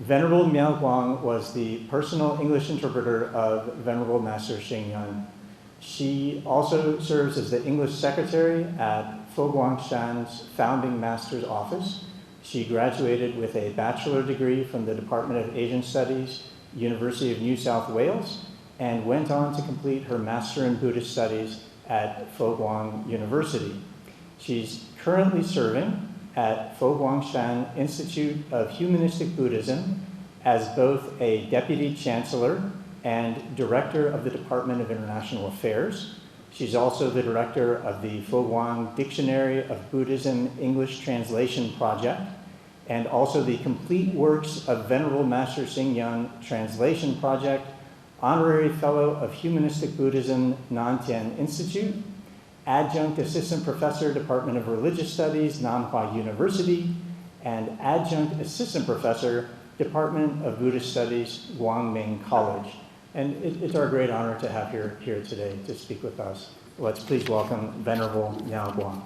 Venerable Miao Guang was the personal English interpreter of Venerable Master Xing Yun. She also serves as the English secretary at Fogong Shan's founding master's office. She graduated with a bachelor degree from the Department of Asian Studies, University of New South Wales, and went on to complete her Master in Buddhist Studies at Fogong University. She's currently serving at Fogong Shan Institute of Humanistic Buddhism as both a Deputy Chancellor and Director of the Department of International Affairs. She's also the Director of the Fogong Dictionary of Buddhism English Translation Project, and also the Complete Works of Venerable Master Xing Yun Translation Project, Honorary Fellow of Humanistic Buddhism, Nantian Institute, Adjunct Assistant Professor, Department of Religious Studies, Nanhua University, and Adjunct Assistant Professor, Department of Buddhist Studies, Guangming College. And it's our great honor to have her here today to speak with us. Let's please welcome Venerable Miao Guang.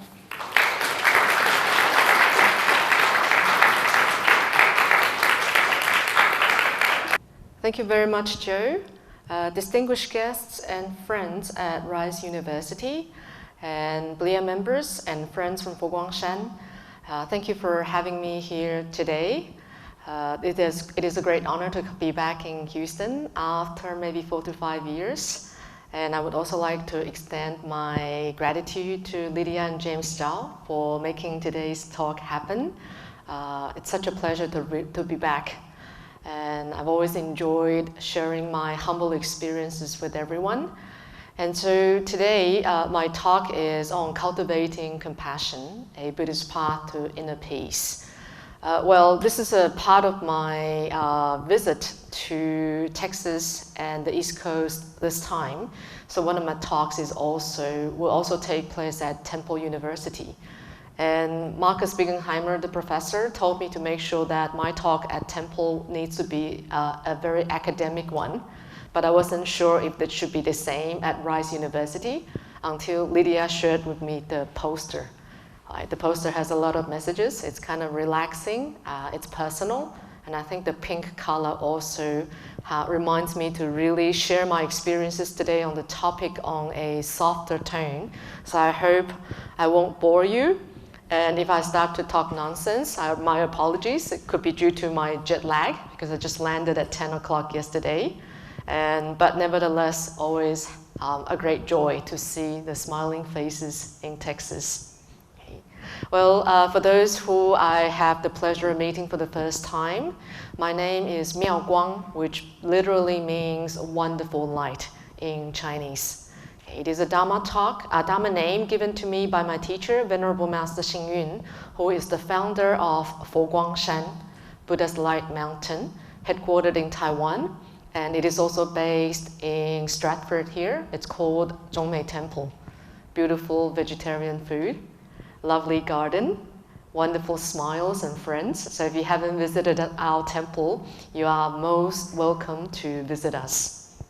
Thank you very much, Joe. Distinguished guests and friends at Rice University, and BLIA members and friends from Fogong Shan, thank you for having me here today. It is a great honor to be back in Houston after maybe 4 to 5 years. And I would also like to extend my gratitude to Lydia and James Zhao for making today's talk happen. It's such a pleasure to be back. And I've always enjoyed sharing my humble experiences with everyone. And so today, my talk is on cultivating compassion, a Buddhist path to inner peace. Well, this is a part of my visit to Texas and the East Coast this time. So one of my talks will also take place at Temple University. And Marcus Biggenheimer, the professor, told me to make sure that my talk at Temple needs to be a very academic one. But I wasn't sure if that should be the same at Rice University until Lydia shared with me the poster. The poster has a lot of messages. It's kind of relaxing, it's personal, and I think the pink color also reminds me to really share my experiences today on the topic on a softer tone. So I hope I won't bore you. And if I start to talk nonsense, my apologies. It could be due to my jet lag because I just landed at 10 o'clock yesterday. But nevertheless, always a great joy to see the smiling faces in Texas. Okay. Well, for those who I have the pleasure of meeting for the first time, my name is Miao Guang, which literally means wonderful light in Chinese. It is a Dharma talk, a Dharma name given to me by my teacher, Venerable Master Xing Yun, who is the founder of Fogong Shan, Buddha's Light Mountain, headquartered in Taiwan. And it is also based in Stafford here. It's called Chung Temple. Beautiful vegetarian food, lovely garden, wonderful smiles and friends. So if you haven't visited our temple, you are most welcome to visit us.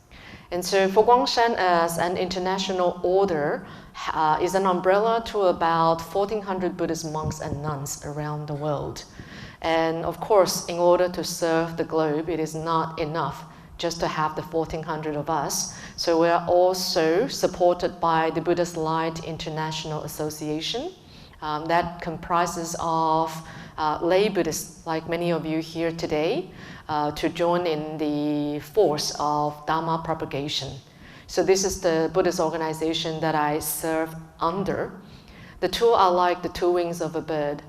And so Fogong Shan as an international order is an umbrella to about 1,400 Buddhist monks and nuns around the world. And of course, in order to serve the globe, it is not enough just to have the 1,400 of us. So we are also supported by the Buddhist Light International Association that comprises of lay Buddhists, like many of you here today, to join in the force of Dharma propagation. So this is the Buddhist organization that I serve under. The two are like the two wings of a bird,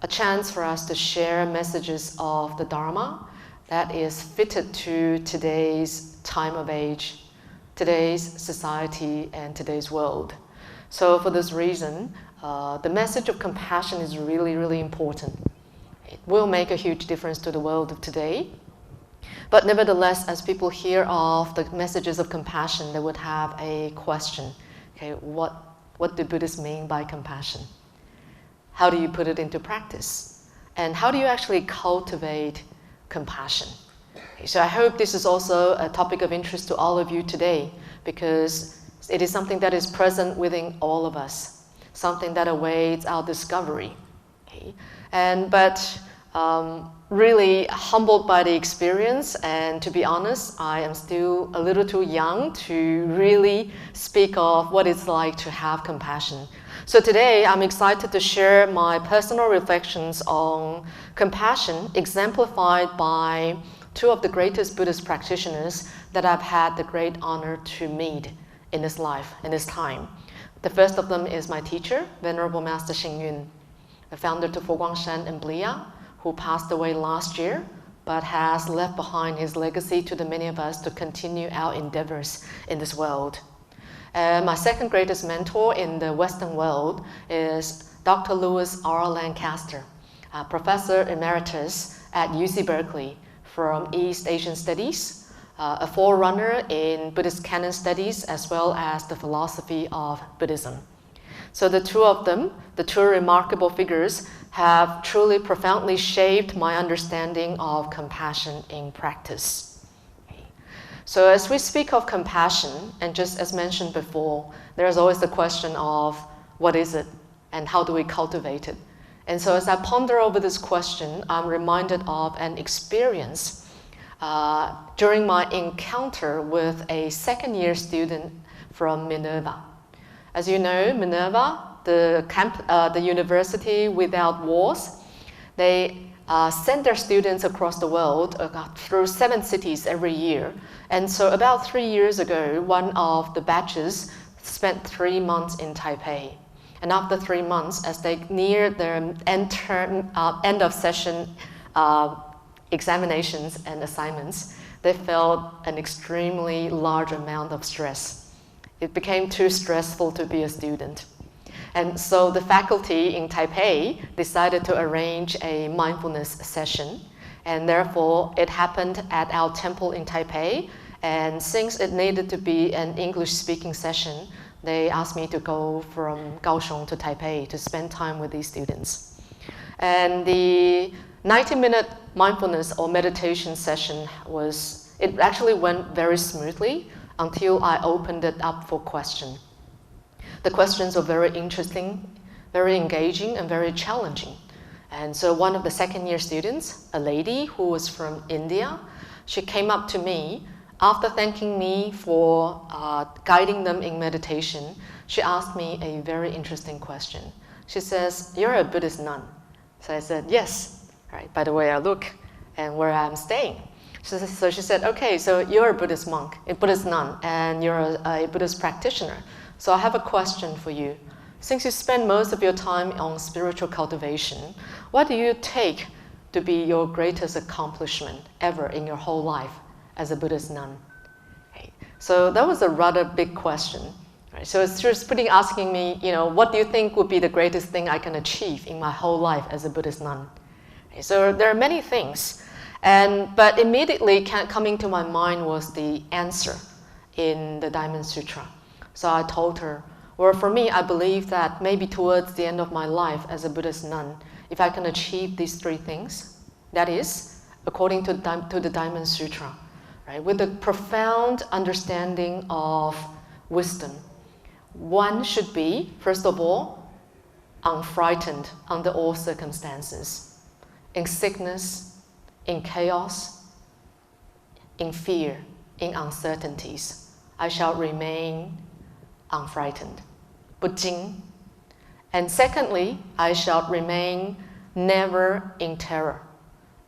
a chance for us to share messages of the Dharma that is fitted to today's time of age, today's society, and today's world. So for this reason, the message of compassion is really, really important. It will make a huge difference to the world of today. But nevertheless, as people hear of the messages of compassion, they would have a question. Okay, what do Buddhists mean by compassion? How do you put it into practice? And how do you actually cultivate compassion? Okay, so I hope this is also a topic of interest to all of you today, because it is something that is present within all of us, something that awaits our discovery. Okay? But really humbled by the experience, and to be honest, I am still a little too young to really speak of what it's like to have compassion. So today, I'm excited to share my personal reflections on compassion, exemplified by two of the greatest Buddhist practitioners that I've had the great honor to meet in this life, in this time. The first of them is my teacher, Venerable Master Xing Yun, the founder to Fo Guang Shan in Jebbia, who passed away last year, but has left behind his legacy to the many of us to continue our endeavors in this world. My second greatest mentor in the Western world is Dr. Louis R. Lancaster, Professor Emeritus at UC Berkeley from East Asian Studies, a forerunner in Buddhist canon studies as well as the philosophy of Buddhism. So the two of them, the two remarkable figures, have truly profoundly shaped my understanding of compassion in practice. So as we speak of compassion, and just as mentioned before, there's always the question of what is it and how do we cultivate it? And so as I ponder over this question, I'm reminded of an experience during my encounter with a second-year student from Minerva. As you know, Minerva, the university without walls, they send their students across the world through 7 cities every year. And so about 3 years ago, one of the batches spent 3 months in Taipei. And after 3 months, as they neared their end of session examinations and assignments, they felt an extremely large amount of stress. It became too stressful to be a student. And so the faculty in Taipei decided to arrange a mindfulness session, and therefore it happened at our temple in Taipei. And since it needed to be an English-speaking session, they asked me to go from Kaohsiung to Taipei to spend time with these students. And the 90-minute mindfulness or meditation session it actually went very smoothly until I opened it up for questions. The questions were very interesting, very engaging, and very challenging. And so one of the second-year students, a lady who was from India, she came up to me after thanking me for guiding them in meditation. She asked me a very interesting question. She says, "You're a Buddhist nun." So I said, "Yes." Right, by the way I look and where I'm staying. So she said, "Okay, so you're a Buddhist monk, a Buddhist nun, and you're a Buddhist practitioner. So I have a question for you. Since you spend most of your time on spiritual cultivation, what do you take to be your greatest accomplishment ever in your whole life as a Buddhist nun?" Okay. So that was a rather big question. Right? So it's just asking me, what do you think would be the greatest thing I can achieve in my whole life as a Buddhist nun? Okay. So there are many things, but immediately coming to my mind was the answer in the Diamond Sutra. So I told her, well, for me, I believe that maybe towards the end of my life as a Buddhist nun, if I can achieve these 3 things, that is, according to the Diamond Sutra, right, with a profound understanding of wisdom, one should be, first of all, unfrightened under all circumstances, in sickness, in chaos, in fear, in uncertainties. I shall remain unfrightened, 不惊. And secondly, I shall remain never in terror.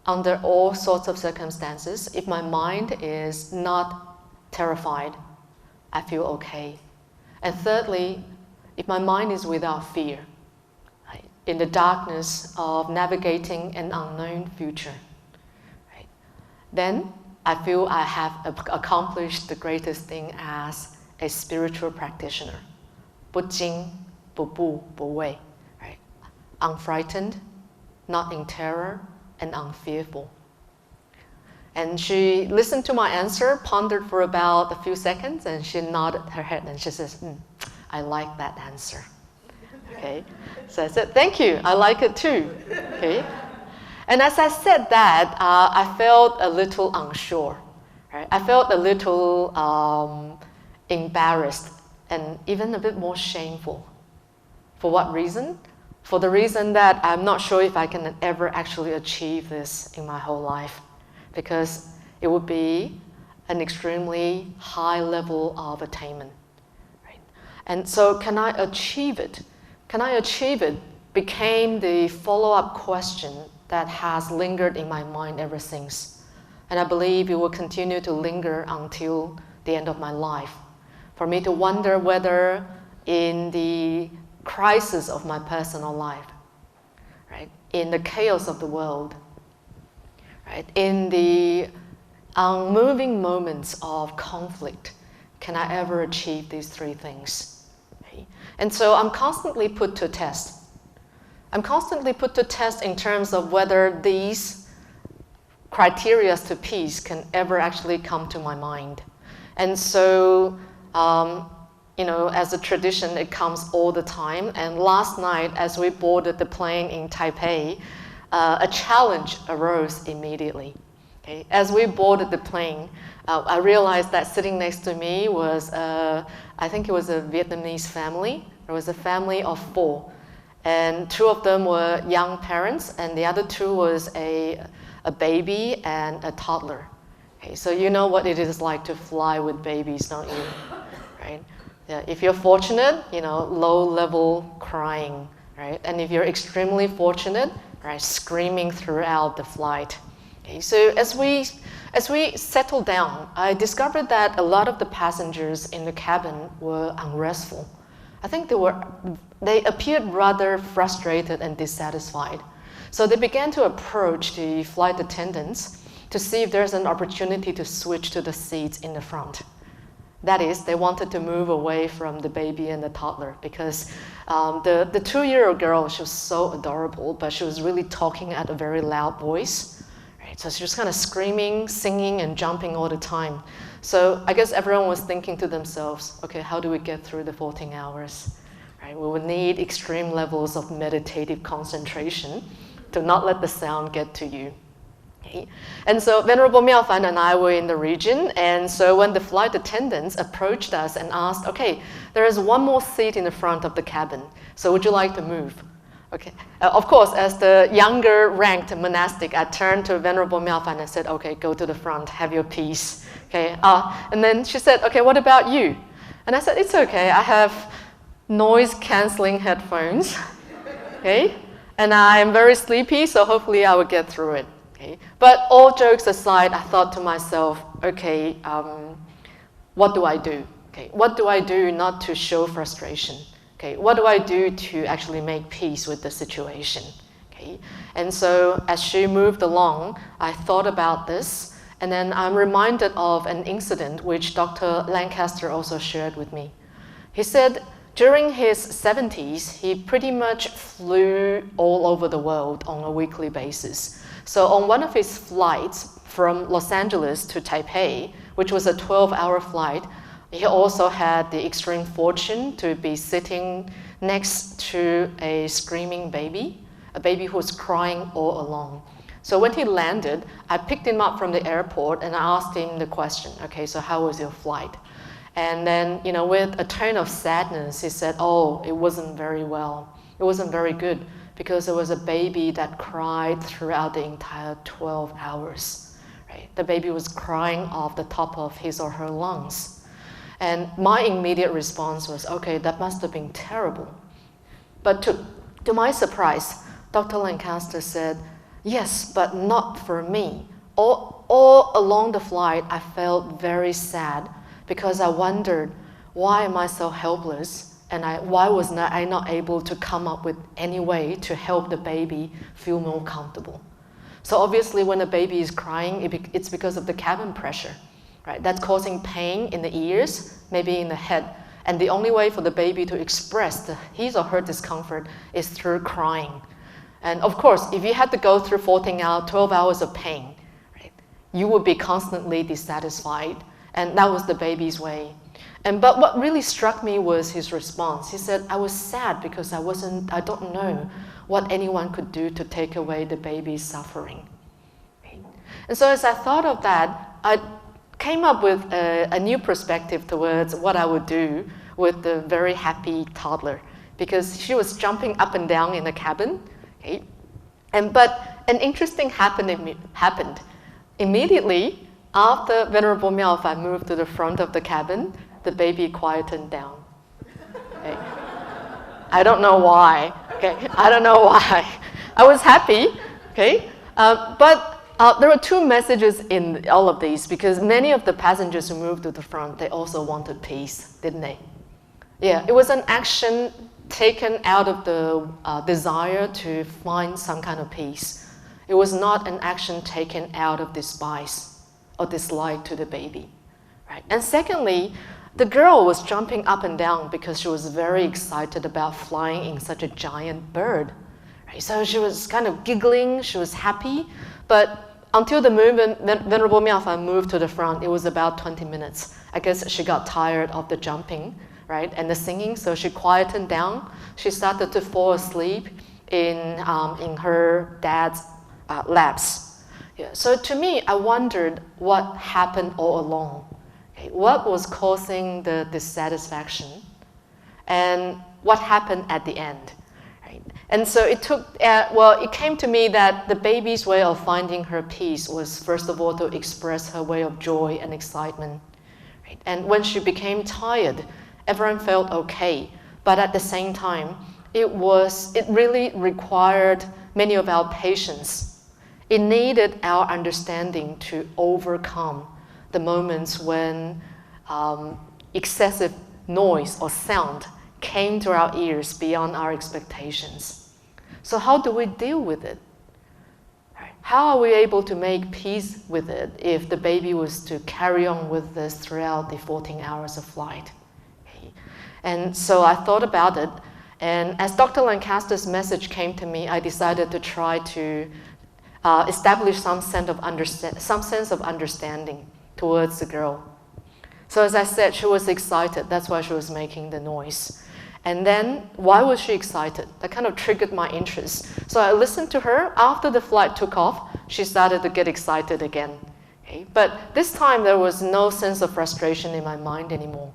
Under all sorts of circumstances, if my mind is not terrified, I feel okay. And thirdly, if my mind is without fear, right, in the darkness of navigating an unknown future, right, then I feel I have accomplished the greatest thing as a spiritual practitioner. 不惊不怖不畏, right? Unfrightened, not in terror, and unfearful. And she listened to my answer, pondered for about a few seconds, and she nodded her head and she says, "I like that answer." Okay, so I said, "Thank you, I like it too." Okay, and as I said that, I felt a little unsure. Right? I felt a little embarrassed and even a bit more shameful. For what reason? for the reason that I'm not sure if I can ever actually achieve this in my whole life, because it would be an extremely high level of attainment. Right? And so can I achieve it? Can I achieve it became the follow-up question that has lingered in my mind ever since. And I believe it will continue to linger until the end of my life. For me to wonder whether in the crisis of my personal life, right, in the chaos of the world, right, in the unmoving moments of conflict, can I ever achieve these three things? Okay? And so I'm constantly put to test. I'm constantly put to test in terms of whether these criteria to peace can ever actually come to my mind. And so, as a tradition, it comes all the time. And last night, as we boarded the plane in Taipei, a challenge arose immediately. Okay? As we boarded the plane, I realized that sitting next to me was, I think it was a Vietnamese family. There was a family of 4. And 2 of them were young parents, and the other 2 was a baby and a toddler. Okay, so you know what it is like to fly with babies, don't you? Right? Yeah, if you're fortunate, low-level crying, right? And if you're extremely fortunate, right, screaming throughout the flight. Okay, so as we settled down, I discovered that a lot of the passengers in the cabin were unrestful. I think they appeared rather frustrated and dissatisfied. So they began to approach the flight attendants to see if there's an opportunity to switch to the seats in the front. That is, they wanted to move away from the baby and the toddler because the 2-year-old girl, she was so adorable, but she was really talking at a very loud voice. Right? So she was kind of screaming, singing, and jumping all the time. So I guess everyone was thinking to themselves, okay, how do we get through the 14 hours? Right? We would need extreme levels of meditative concentration to not let the sound get to you. Okay? And so Venerable Miao Fan and I were in the region, and so when the flight attendants approached us and asked, okay, there is one more seat in the front of the cabin, so would you like to move? Okay. Of course, as the younger ranked monastic, I turned to Venerable Miao Fan and said, okay, go to the front, have your peace. Okay. And then she said, okay, what about you? And I said, it's okay, I have noise-canceling headphones. Okay. And I am very sleepy, so hopefully I will get through it. Okay. But all jokes aside, I thought to myself, okay, what do I do? Okay. What do I do not to show frustration? Okay, what do I do to actually make peace with the situation? Okay, and so as she moved along, I thought about this, and then I'm reminded of an incident which Dr. Lancaster also shared with me. He said during his 70s, he pretty much flew all over the world on a weekly basis. So on one of his flights from Los Angeles to Taipei, which was a 12-hour flight, he also had the extreme fortune to be sitting next to a screaming baby, a baby who was crying all along. So when he landed, I picked him up from the airport and I asked him the question, okay, so how was your flight? And then, with a tone of sadness, he said, oh, it wasn't very well. It wasn't very good because there was a baby that cried throughout the entire 12 hours. Right? The baby was crying off the top of his or her lungs. And my immediate response was, okay, that must have been terrible. But to my surprise, Dr. Lancaster said, yes, but not for me. All along the flight, I felt very sad because I wondered, why am I so helpless? And why was I not able to come up with any way to help the baby feel more comfortable? So obviously when a baby is crying, it's because of the cabin pressure. Right, that's causing pain in the ears, maybe in the head. And the only way for the baby to express his or her discomfort is through crying. And of course, if you had to go through 12 hours of pain, right, you would be constantly dissatisfied. And that was the baby's way. But what really struck me was his response. He said, I was sad because I don't know what anyone could do to take away the baby's suffering. Right? And so as I thought of that, I came up with a new perspective towards what I would do with the very happy toddler. because she was jumping up and down in the cabin. Okay? But an interesting happened. Immediately after Venerable Miao Fan moved to the front of the cabin, the baby quietened down. Okay? I don't know why. Okay? I don't know why. I was happy. Okay? But there were two messages in all of these, because many of the passengers who moved to the front, they also wanted peace, didn't they? Yeah, it was an action taken out of the desire to find some kind of peace. It was not an action taken out of despise or dislike to the baby. Right? And secondly, the girl was jumping up and down because she was very excited about flying in such a giant bird. Right? So she was kind of giggling, she was happy, but until the movement, Venerable Miao Fan moved to the front, it was about 20 minutes. I guess she got tired of the jumping, right, and the singing, so she quietened down. She started to fall asleep in her dad's laps. Yeah. So to me, I wondered what happened all along. Okay, what was causing the dissatisfaction, and what happened at the end? Right? And so it it came to me that the baby's way of finding her peace was, first of all, to express her way of joy and excitement. Right? And when she became tired, everyone felt okay, but at the same time, it really required many of our patience. It needed our understanding to overcome the moments when excessive noise or sound came to our ears beyond our expectations. So how do we deal with it? How are we able to make peace with it if the baby was to carry on with this throughout the 14 hours of flight? And so I thought about it, and as Dr. Lancaster's message came to me, I decided to try to establish some sense of understanding towards the girl. So as I said, she was excited. That's why she was making the noise. And then, why was she excited? That kind of triggered my interest. So I listened to her. After the flight took off, she started to get excited again. Okay? But this time, there was no sense of frustration in my mind anymore.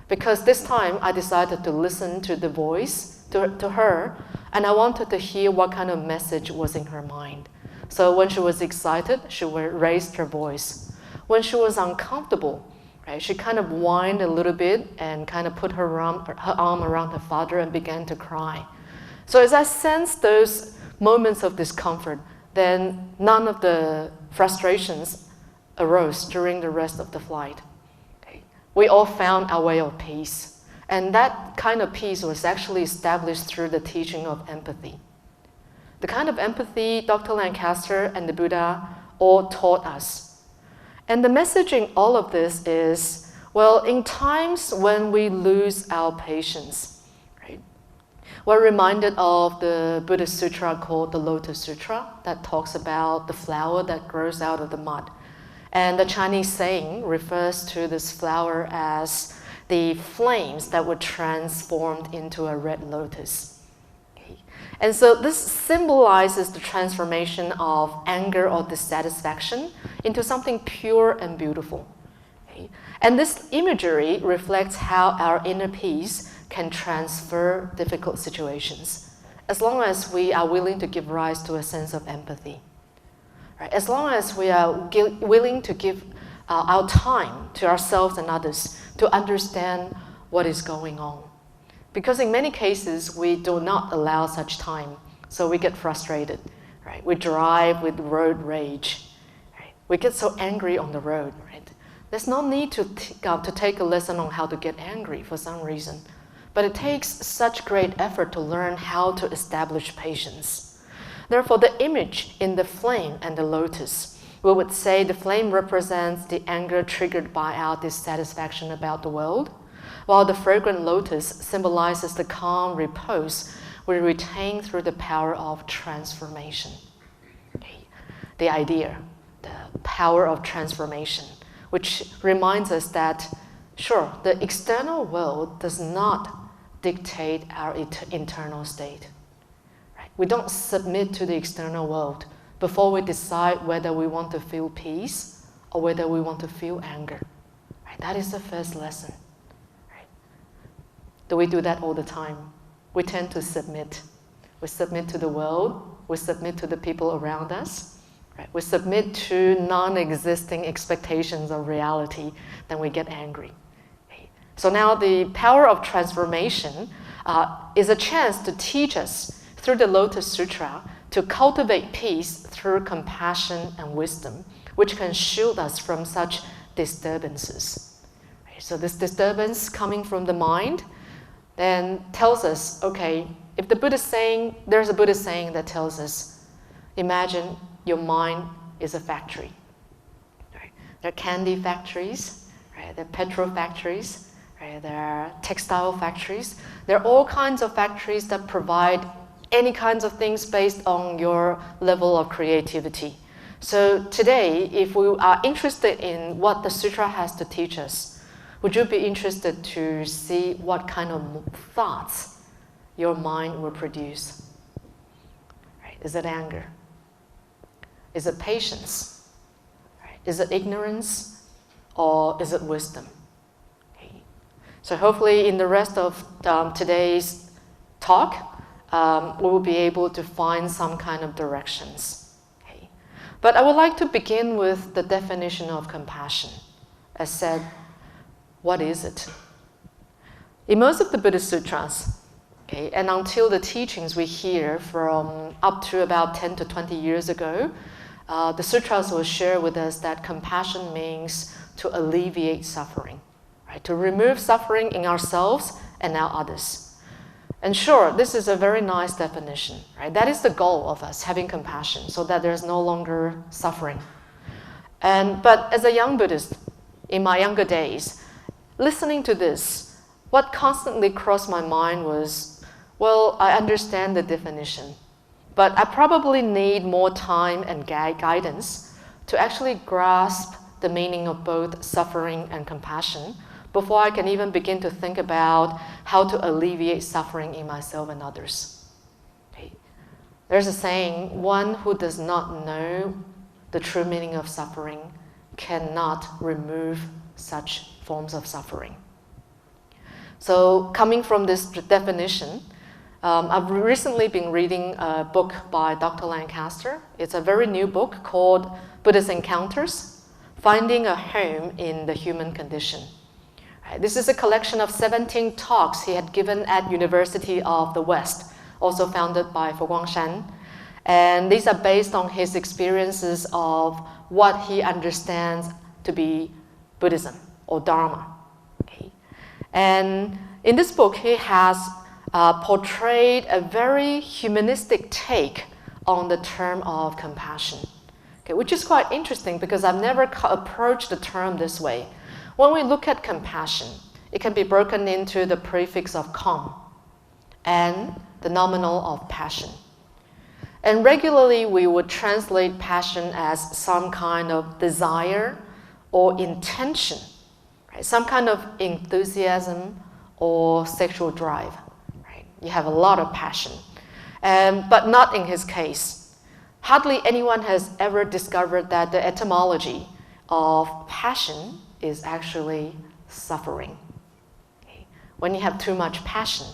Because this time, I decided to listen to the voice, to her, and I wanted to hear what kind of message was in her mind. So when she was excited, she raised her voice. When she was uncomfortable, right, she kind of whined a little bit and kind of put her arm around her father and began to cry. So as I sensed those moments of discomfort, then none of the frustrations arose during the rest of the flight. Okay. We all found our way of peace. And that kind of peace was actually established through the teaching of empathy. The kind of empathy Dr. Lancaster and the Buddha all taught us. And the message in all of this is, well, in times when we lose our patience, right? We're reminded of the Buddhist sutra called the Lotus Sutra that talks about the flower that grows out of the mud. And the Chinese saying refers to this flower as the flames that were transformed into a red lotus. Okay. And so this symbolizes the transformation of anger or dissatisfaction into something pure and beautiful. Okay. And this imagery reflects how our inner peace can transfer difficult situations, as long as we are willing to give rise to a sense of empathy. Right? As long as we are willing to give our time to ourselves and others to understand what is going on. Because in many cases, we do not allow such time, so we get frustrated. Right? We drive with road rage. Right? We get so angry on the road. Right? There's no need to take a lesson on how to get angry for some reason. But it takes such great effort to learn how to establish patience. Therefore, the image in the flame and the lotus, we would say the flame represents the anger triggered by our dissatisfaction about the world, while the fragrant lotus symbolizes the calm repose we retain through the power of transformation. Okay. The idea, the power of transformation, which reminds us that, sure, the external world does not dictate our internal state. Right? We don't submit to the external world before we decide whether we want to feel peace or whether we want to feel anger. Right? That is the first lesson. Right? Do we do that all the time? we tend to submit. We submit to the world, we submit to the people around us, right? We submit to non-existing expectations of reality, then we get angry. Okay? So now the power of transformation is a chance to teach us through the Lotus Sutra to cultivate peace through compassion and wisdom, which can shield us from such disturbances. Right? So this disturbance coming from the mind then tells us, okay, if the Buddha is saying, there's a Buddhist saying that tells us, imagine your mind is a factory. Right? There are candy factories, right? There are petrol factories, right? There are textile factories. There are all kinds of factories that provide any kinds of things based on your level of creativity. So today, if we are interested in what the sutra has to teach us, would you be interested to see what kind of thoughts your mind will produce? Right? Is it anger? Is it patience? Right? Is it ignorance? Or is it wisdom? Okay. So hopefully in the rest of today's talk, we will be able to find some kind of directions. Okay. But I would like to begin with the definition of compassion. As said, what is it? In most of the Buddhist sutras, okay, and until the teachings we hear from up to about 10 to 20 years ago, the sutras will share with us that compassion means to alleviate suffering, right? To remove suffering in ourselves and our others. And sure, this is a very nice definition, right? That is the goal of us, having compassion, so that there's no longer suffering. But as a young Buddhist, in my younger days, listening to this, what constantly crossed my mind was, well, I understand the definition, but I probably need more time and guidance to actually grasp the meaning of both suffering and compassion before I can even begin to think about how to alleviate suffering in myself and others. Okay. There's a saying, one who does not know the true meaning of suffering cannot remove such forms of suffering. So coming from this definition, I've recently been reading a book by Dr. Lancaster. It's a very new book called Buddhist Encounters, Finding a Home in the Human Condition. This is a collection of 17 talks he had given at University of the West, also founded by佛光山. And these are based on his experiences of what he understands to be Buddhism or Dharma. Okay. And in this book, he has portrayed a very humanistic take on the term of compassion, okay, which is quite interesting because I've never approached the term this way. When we look at compassion, it can be broken into the prefix of com and the nominal of passion. And regularly, we would translate passion as some kind of desire or intention, right? Some kind of enthusiasm or sexual drive. Right? You have a lot of passion, but not in his case. Hardly anyone has ever discovered that the etymology of passion is actually suffering. Okay? When you have too much passion,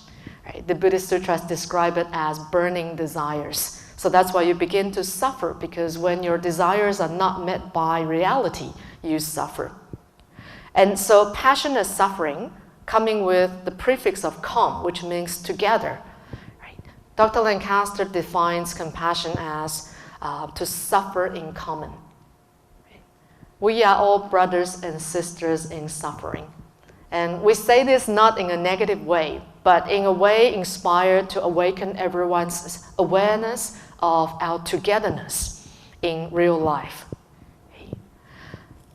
right? The Buddhist sutras describe it as burning desires. So that's why you begin to suffer, because when your desires are not met by reality, you suffer. And so passion as suffering, coming with the prefix of com, which means together. Right? Dr. Lancaster defines compassion as to suffer in common. We are all brothers and sisters in suffering. And we say this not in a negative way, but in a way inspired to awaken everyone's awareness of our togetherness in real life.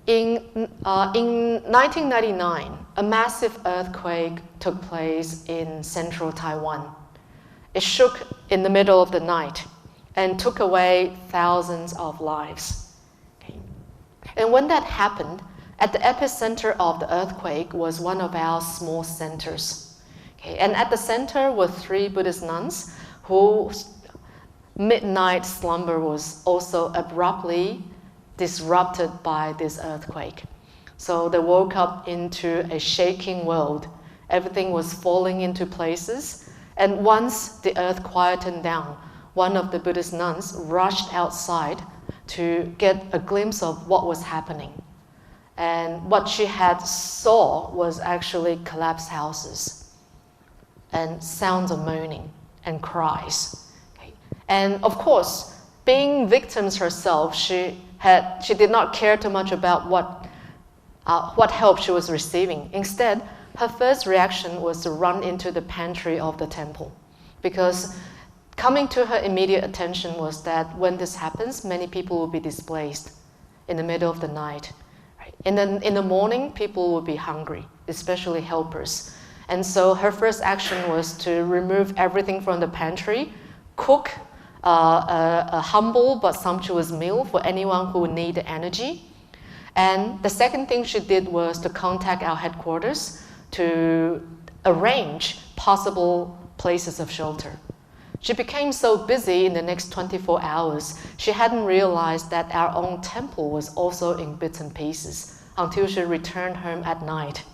In 1999, a massive earthquake took place in central Taiwan. It shook in the middle of the night and took away thousands of lives. And when that happened, at the epicenter of the earthquake was one of our small centers. Okay? And at the center were 3 Buddhist nuns whose midnight slumber was also abruptly disrupted by this earthquake. So they woke up into a shaking world. Everything was falling into places, And once the earth quietened down, one of the Buddhist nuns rushed outside to get a glimpse of what was happening. And what she had saw was actually collapsed houses and sounds of moaning and cries. Okay. And of course, being victims herself, she did not care too much about what help she was receiving. Instead, her first reaction was to run into the pantry of the temple, because coming to her immediate attention was that when this happens, many people will be displaced in the middle of the night. Right? In the morning, people will be hungry, especially helpers. And so her first action was to remove everything from the pantry, cook a humble but sumptuous meal for anyone who would need the energy. And the second thing she did was to contact our headquarters to arrange possible places of shelter. She became so busy in the next 24 hours, she hadn't realized that our own temple was also in bits and pieces until she returned home at night.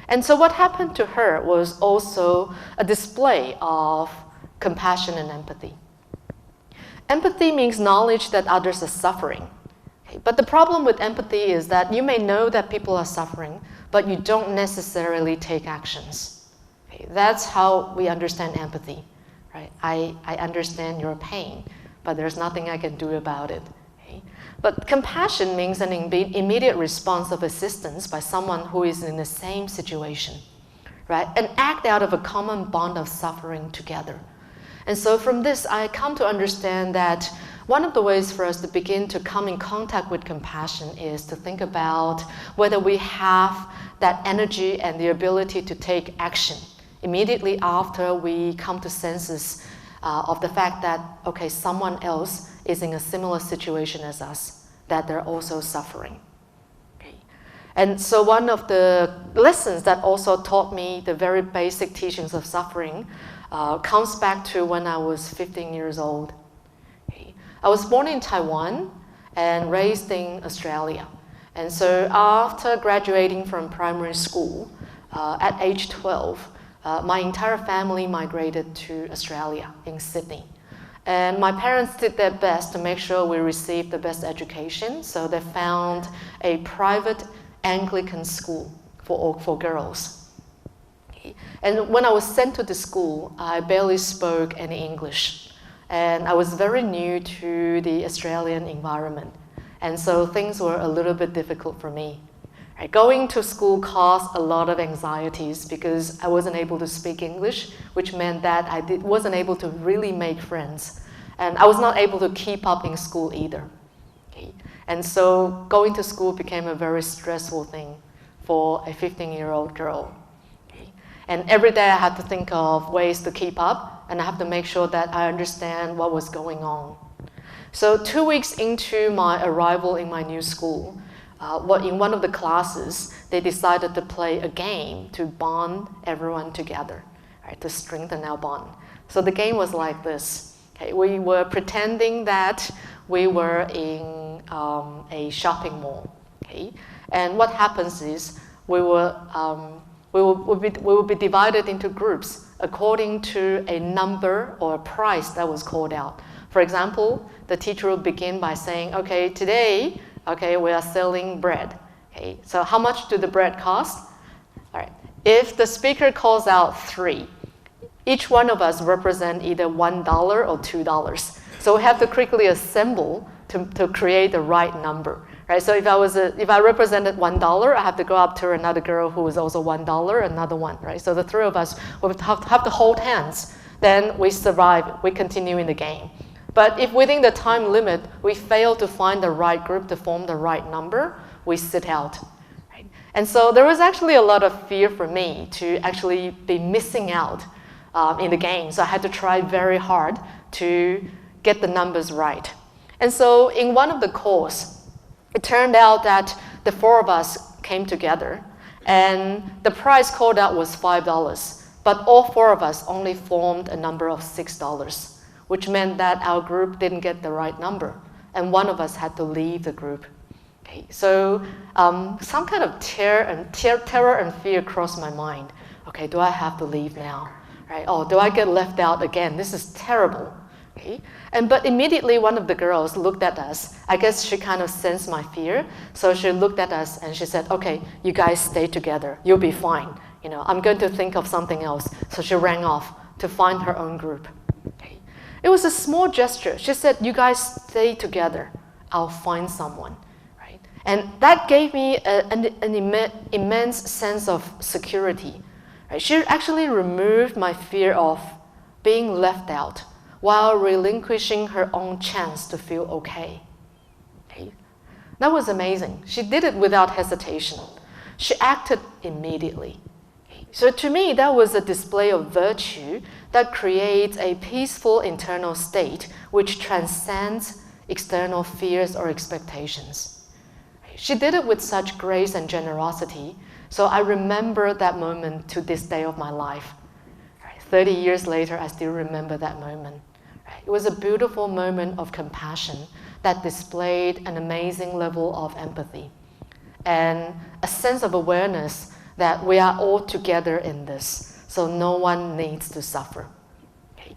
And so what happened to her was also a display of compassion and empathy. Empathy means knowledge that others are suffering. But the problem with empathy is that you may know that people are suffering, but you don't necessarily take actions. That's how we understand empathy. Right? I understand your pain, but there's nothing I can do about it. But compassion means an immediate response of assistance by someone who is in the same situation, right? An act out of a common bond of suffering together. And so from this, I come to understand that one of the ways for us to begin to come in contact with compassion is to think about whether we have that energy and the ability to take action immediately after we come to senses of the fact that, okay, someone else is in a similar situation as us, that they're also suffering. Okay. And so one of the lessons that also taught me the very basic teachings of suffering comes back to when I was 15 years old. Okay. I was born in Taiwan and raised in Australia. And so after graduating from primary school, at age 12, my entire family migrated to Australia in Sydney. And my parents did their best to make sure we received the best education, so they found a private Anglican school for girls. And when I was sent to the school, I barely spoke any English. And I was very new to the Australian environment. And so things were a little bit difficult for me. Going to school caused a lot of anxieties because I wasn't able to speak English, which meant that I wasn't able to really make friends. And I was not able to keep up in school either. Okay. And so going to school became a very stressful thing for a 15-year-old girl. Okay. And every day I had to think of ways to keep up, and I have to make sure that I understand what was going on. So 2 weeks into my arrival in my new school, in one of the classes, they decided to play a game to bond everyone together, right, to strengthen our bond. So the game was like this. Okay, we were pretending that we were in a shopping mall. Okay, and what happens is we will be divided into groups according to a number or a price that was called out. For example, the teacher will begin by saying, okay, today, okay, we are selling bread. Okay, so how much do the bread cost? All right. If the speaker calls out 3, each one of us represent either $1 or $2. So we have to quickly assemble to create the right number. Right? So if I represented $1, I have to go up to another girl who is also $1, another one. Right? So the 3 of us would have to hold hands. Then we survive. We continue in the game. But if within the time limit, we fail to find the right group to form the right number, we sit out. Right? And so there was actually a lot of fear for me to actually be missing out in the game. So I had to try very hard to get the numbers right. And so in one of the calls, it turned out that the 4 of us came together, and the price called out was $5. But all 4 of us only formed a number of $6. Which meant that our group didn't get the right number, and one of us had to leave the group. Okay, so some kind of terror and fear crossed my mind. Okay, do I have to leave now? right? Oh, do I get left out again? This is terrible. Okay? But immediately one of the girls looked at us. I guess she kind of sensed my fear. So she looked at us and she said, okay, you guys stay together. You'll be fine. I'm going to think of something else. So she ran off to find her own group. Okay? It was a small gesture. She said, you guys stay together. I'll find someone. Right? And that gave me an immense sense of security. Right? She actually removed my fear of being left out while relinquishing her own chance to feel okay. Okay? That was amazing. She did it without hesitation. She acted immediately. Okay? So to me, that was a display of virtue that creates a peaceful internal state which transcends external fears or expectations. She did it with such grace and generosity, so I remember that moment to this day of my life. 30 years later, I still remember that moment. It was a beautiful moment of compassion that displayed an amazing level of empathy and a sense of awareness that we are all together in this, so no one needs to suffer. Okay?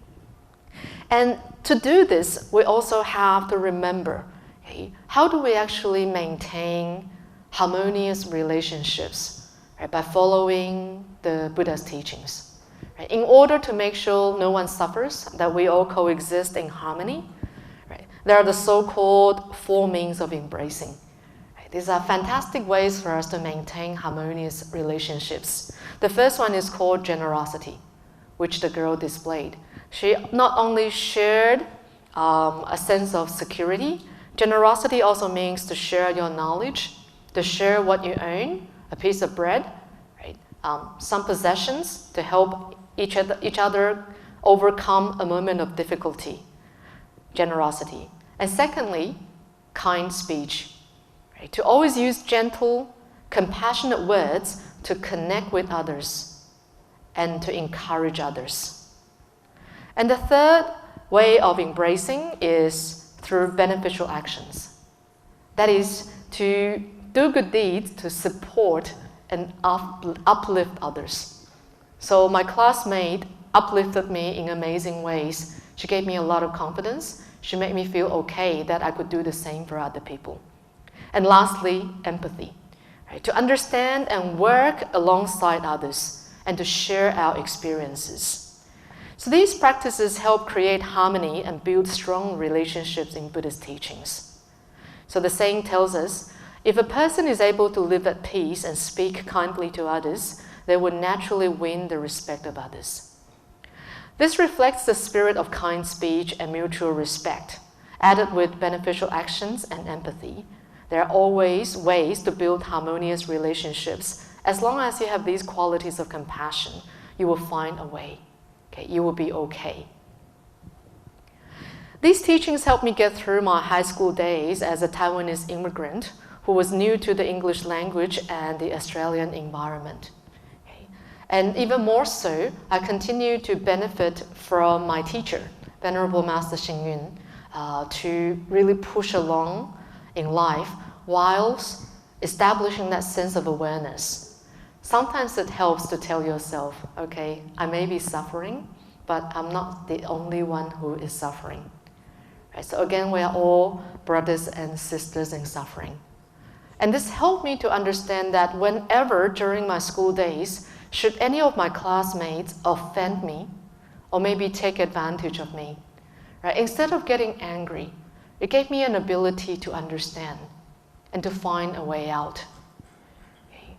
And to do this, we also have to remember, okay, how do we actually maintain harmonious relationships, right, by following the Buddha's teachings? Right? In order to make sure no one suffers, that we all coexist in harmony, right, there are the so-called 4 means of embracing. Right? These are fantastic ways for us to maintain harmonious relationships. The first one is called generosity, which the girl displayed. She not only shared a sense of security, generosity also means to share your knowledge, to share what you own, a piece of bread, right? Some possessions to help each other overcome a moment of difficulty, generosity. And secondly, kind speech, right? To always use gentle, compassionate words to connect with others and to encourage others. And the third way of embracing is through beneficial actions. That is, to do good deeds to support and uplift others. So my classmate uplifted me in amazing ways. She gave me a lot of confidence. She made me feel okay that I could do the same for other people. And lastly, empathy. Right? To understand and work alongside others and to share our experiences. So these practices help create harmony and build strong relationships in Buddhist teachings. So the saying tells us, if a person is able to live at peace and speak kindly to others, they will naturally win the respect of others. This reflects the spirit of kind speech and mutual respect, added with beneficial actions and empathy. There are always ways to build harmonious relationships. As long as you have these qualities of compassion, you will find a way. Okay? You will be okay. These teachings helped me get through my high school days as a Taiwanese immigrant who was new to the English language and the Australian environment. And even more so, I continue to benefit from my teacher, Venerable Master Xing Yun, to really push along in life whilst establishing that sense of awareness. Sometimes it helps to tell yourself, okay, I may be suffering, but I'm not the only one who is suffering. Right? So again, we are all brothers and sisters in suffering. And this helped me to understand that whenever during my school days, should any of my classmates offend me or maybe take advantage of me, right? Instead of getting angry, it gave me an ability to understand and to find a way out. Okay.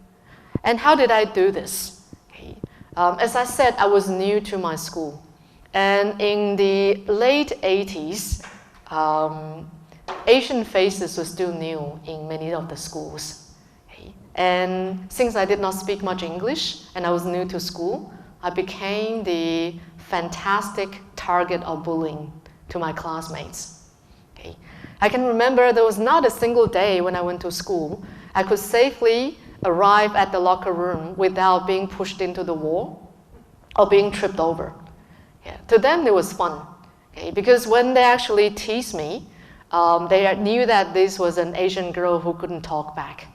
And how did I do this? Okay. As I said, I was new to my school. And in the late 80s, Asian faces were still new in many of the schools. And since I did not speak much English and I was new to school, I became the fantastic target of bullying to my classmates. Okay. I can remember there was not a single day when I went to school I could safely arrive at the locker room without being pushed into the wall or being tripped over. Yeah. To them, it was fun, okay? Because when they actually teased me, they knew that this was an Asian girl who couldn't talk back.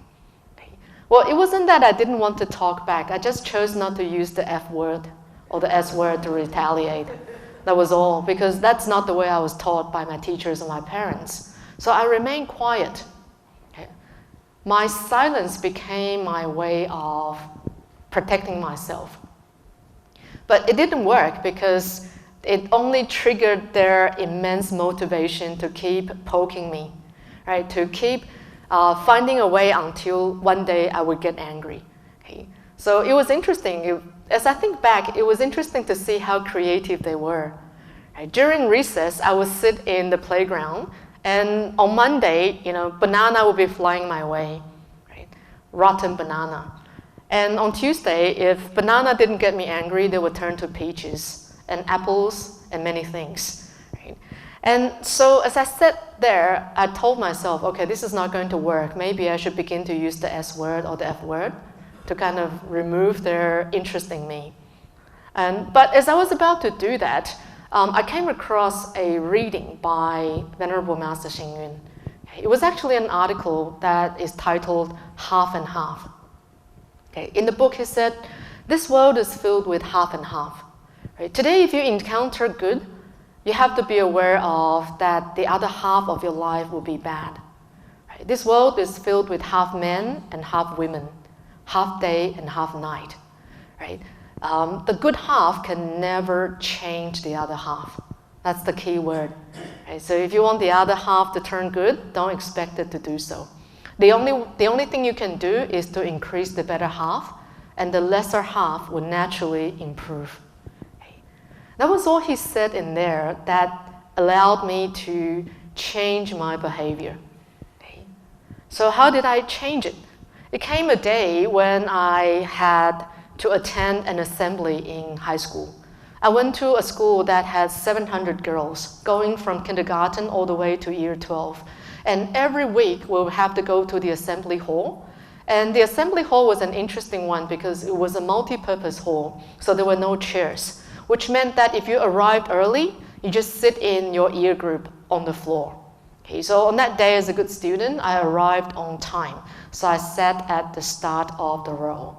Well, it wasn't that I didn't want to talk back. I just chose not to use the F word or the S word to retaliate. That was all, because that's not the way I was taught by my teachers and my parents. So I remained quiet. Okay. My silence became my way of protecting myself. But it didn't work because it only triggered their immense motivation to keep poking me, right? To keep finding a way until one day I would get angry. Okay. So it was interesting. As I think back, it was interesting to see how creative they were. Right? During recess, I would sit in the playground, and on Monday, banana would be flying my way, right? Rotten banana. And on Tuesday, if banana didn't get me angry, they would turn to peaches and apples and many things. Right? And so as I sat there, I told myself, okay, this is not going to work. Maybe I should begin to use the S word or the F word to kind of remove their interest in me. But as I was about to do that, I came across a reading by Venerable Master Xing Yun. It was actually an article that is titled Half and Half. Okay. In the book, he said, this world is filled with half and half. Right? Today, if you encounter good, you have to be aware of that the other half of your life will be bad. Right? This world is filled with half men and half women, half day and half night. Right? The good half can never change the other half. That's the key word. Right? So if you want the other half to turn good, don't expect it to do so. The only thing you can do is to increase the better half, and the lesser half will naturally improve. Okay. That was all he said in there that allowed me to change my behavior. Okay. So how did I change it? It came a day when I had to attend an assembly in high school. I went to a school that had 700 girls, going from kindergarten all the way to year 12. And every week we'll have to go to the assembly hall. And the assembly hall was an interesting one because it was a multi-purpose hall, so there were no chairs, which meant that if you arrived early, you just sit in your ear group on the floor. Okay, so on that day as a good student, I arrived on time. So I sat at the start of the row.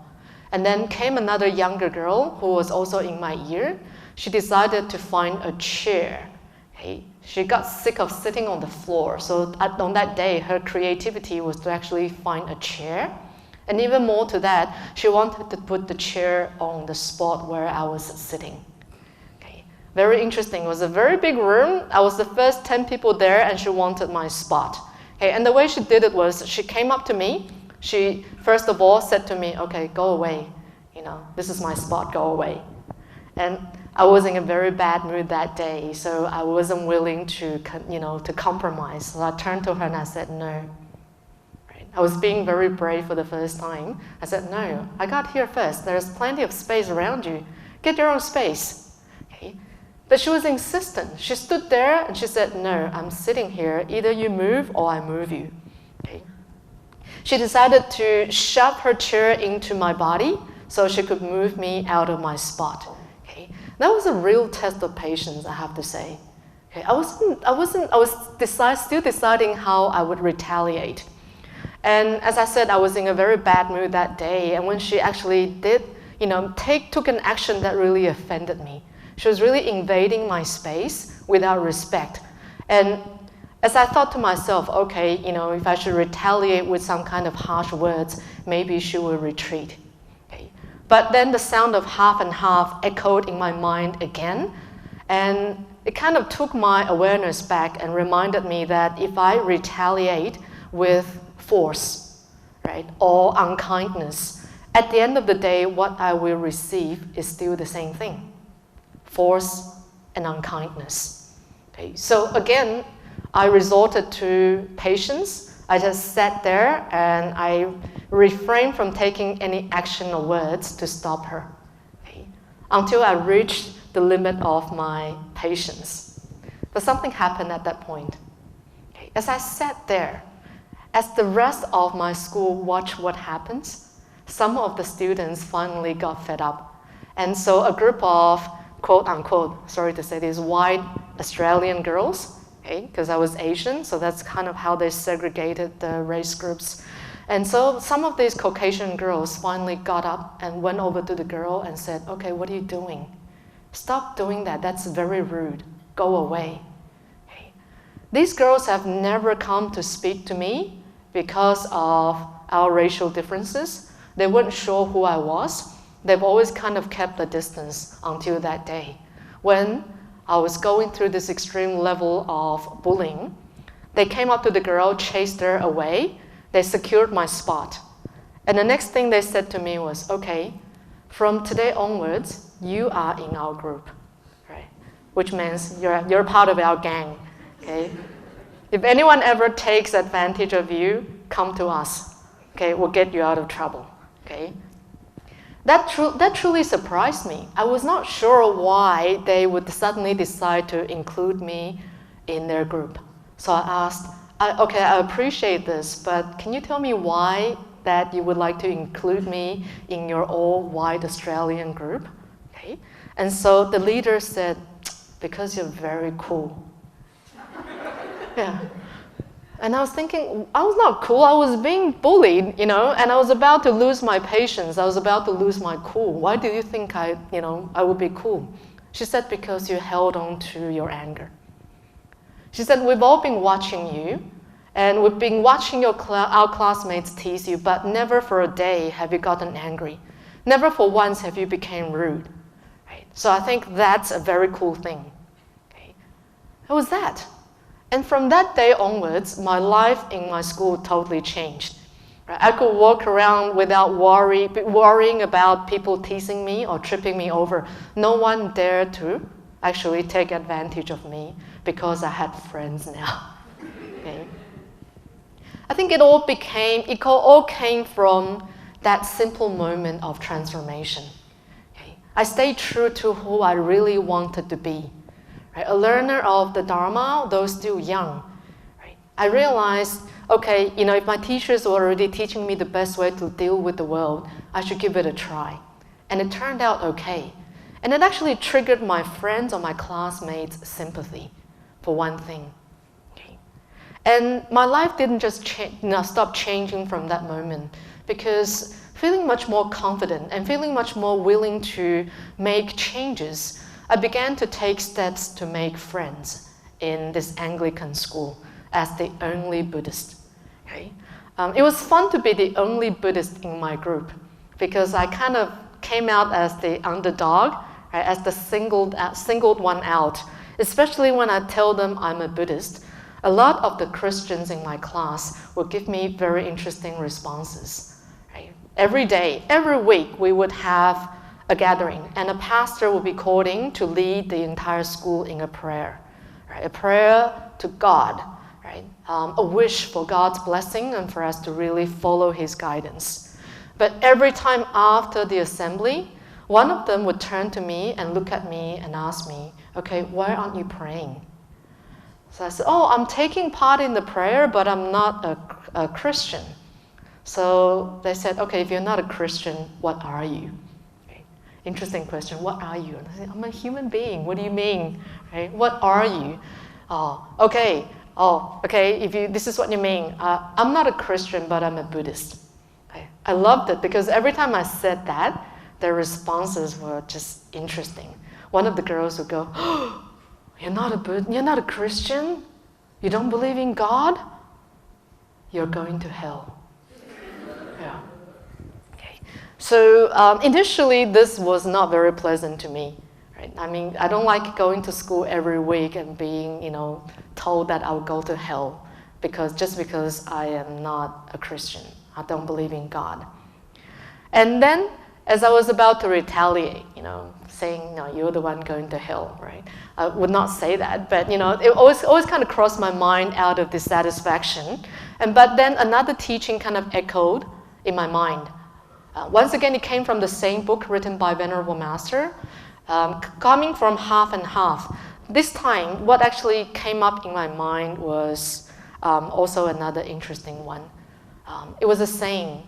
And then came another younger girl who was also in my ear. She decided to find a chair. Okay. She got sick of sitting on the floor. So on that day, her creativity was to actually find a chair. And even more to that, she wanted to put the chair on the spot where I was sitting. Okay. Very interesting. It was a very big room. I was the first 10 people there, and she wanted my spot. Okay. And the way she did it was she came up to me. She, first of all, said to me, okay, go away. This is my spot, go away. And I was in a very bad mood that day, so I wasn't willing to compromise. So I turned to her and I said, no. Right? I was being very brave for the first time. I said, no, I got here first. There's plenty of space around you. Get your own space. Okay? But she was insistent. She stood there and she said, no, I'm sitting here. Either you move or I move you. Okay? She decided to shove her chair into my body so she could move me out of my spot. Okay? That was a real test of patience, I have to say. Okay? I was still deciding how I would retaliate. And as I said, I was in a very bad mood that day. And when she actually did, took an action that really offended me. She was really invading my space without respect. And as I thought to myself, okay, if I should retaliate with some kind of harsh words, maybe she will retreat. Okay. But then the sound of half and half echoed in my mind again, and it kind of took my awareness back and reminded me that if I retaliate with force, right, or unkindness, at the end of the day, what I will receive is still the same thing: force and unkindness. Okay. So again, I resorted to patience. I just sat there and I refrained from taking any action or words to stop her, okay, until I reached the limit of my patience. But something happened at that point. Okay. As I sat there, as the rest of my school watched what happens, some of the students finally got fed up. And so a group of, quote unquote, sorry to say this, white Australian girls, because I was Asian, so that's kind of how they segregated the race groups. And so some of these Caucasian girls finally got up and went over to the girl and said, okay, what are you doing? Stop doing that. That's very rude. Go away. Okay. These girls have never come to speak to me because of our racial differences. They weren't sure who I was. They've always kind of kept a distance until that day. When I was going through this extreme level of bullying, they came up to the girl, chased her away. They secured my spot. And the next thing they said to me was, okay, from today onwards, you are in our group, right? Which means you're part of our gang, okay? If anyone ever takes advantage of you, come to us, okay? We'll get you out of trouble, okay? That truly surprised me. I was not sure why they would suddenly decide to include me in their group. So I asked, okay, I appreciate this, but can you tell me why that you would like to include me in your all-white Australian group? Okay. And so the leader said, because you're very cool. Yeah. And I was thinking, I was not cool, I was being bullied, and I was about to lose my patience, I was about to lose my cool. Why do you think I would be cool? She said, because you held on to your anger. She said, we've all been watching you, and we've been watching our classmates tease you, but never for a day have you gotten angry. Never for once have you become rude. Right? So I think that's a very cool thing. Okay? It was that. And from that day onwards, my life in my school totally changed. Right? I could walk around without worrying about people teasing me or tripping me over. No one dared to actually take advantage of me because I had friends now. Okay? I think it all came from that simple moment of transformation. Okay? I stayed true to who I really wanted to be. Right? A learner of the Dharma, though still young. Right? I realized, okay, if my teachers were already teaching me the best way to deal with the world, I should give it a try. And it turned out okay. And it actually triggered my friends or my classmates' sympathy, for one thing. Okay? And my life didn't just stop changing from that moment, because feeling much more confident and feeling much more willing to make changes, I began to take steps to make friends in this Anglican school as the only Buddhist. Okay? It was fun to be the only Buddhist in my group because I kind of came out as the underdog, right, as the singled one out, especially when I tell them I'm a Buddhist. A lot of the Christians in my class would give me very interesting responses. Right? Every day, every week, we would have a gathering, and a pastor would be calling to lead the entire school in a prayer, right? A prayer to God, right? A wish for God's blessing and for us to really follow His guidance. But every time after the assembly, one of them would turn to me and look at me and ask me, okay, why aren't you praying? So I said, oh, I'm taking part in the prayer, but I'm not a Christian. So they said, okay, if you're not a Christian, what are you? Interesting question. What are you? And I said, I'm a human being. What do you mean? Right? What are you? Oh, okay. Oh, okay. This is what you mean. I'm not a Christian, but I'm a Buddhist. Okay. I loved it because every time I said that, their responses were just interesting. One of the girls would go, oh, you're not a Christian? You don't believe in God? You're going to hell. Yeah. So initially, this was not very pleasant to me. Right? I mean, I don't like going to school every week and being, told that I would go to hell just because I am not a Christian. I don't believe in God. And then, as I was about to retaliate, saying, no, you're the one going to hell, right? I would not say that, but it always kind of crossed my mind out of dissatisfaction. But then another teaching kind of echoed in my mind. Once again, it came from the same book written by Venerable Master, coming from half and half. This time, what actually came up in my mind was also another interesting one. It was a saying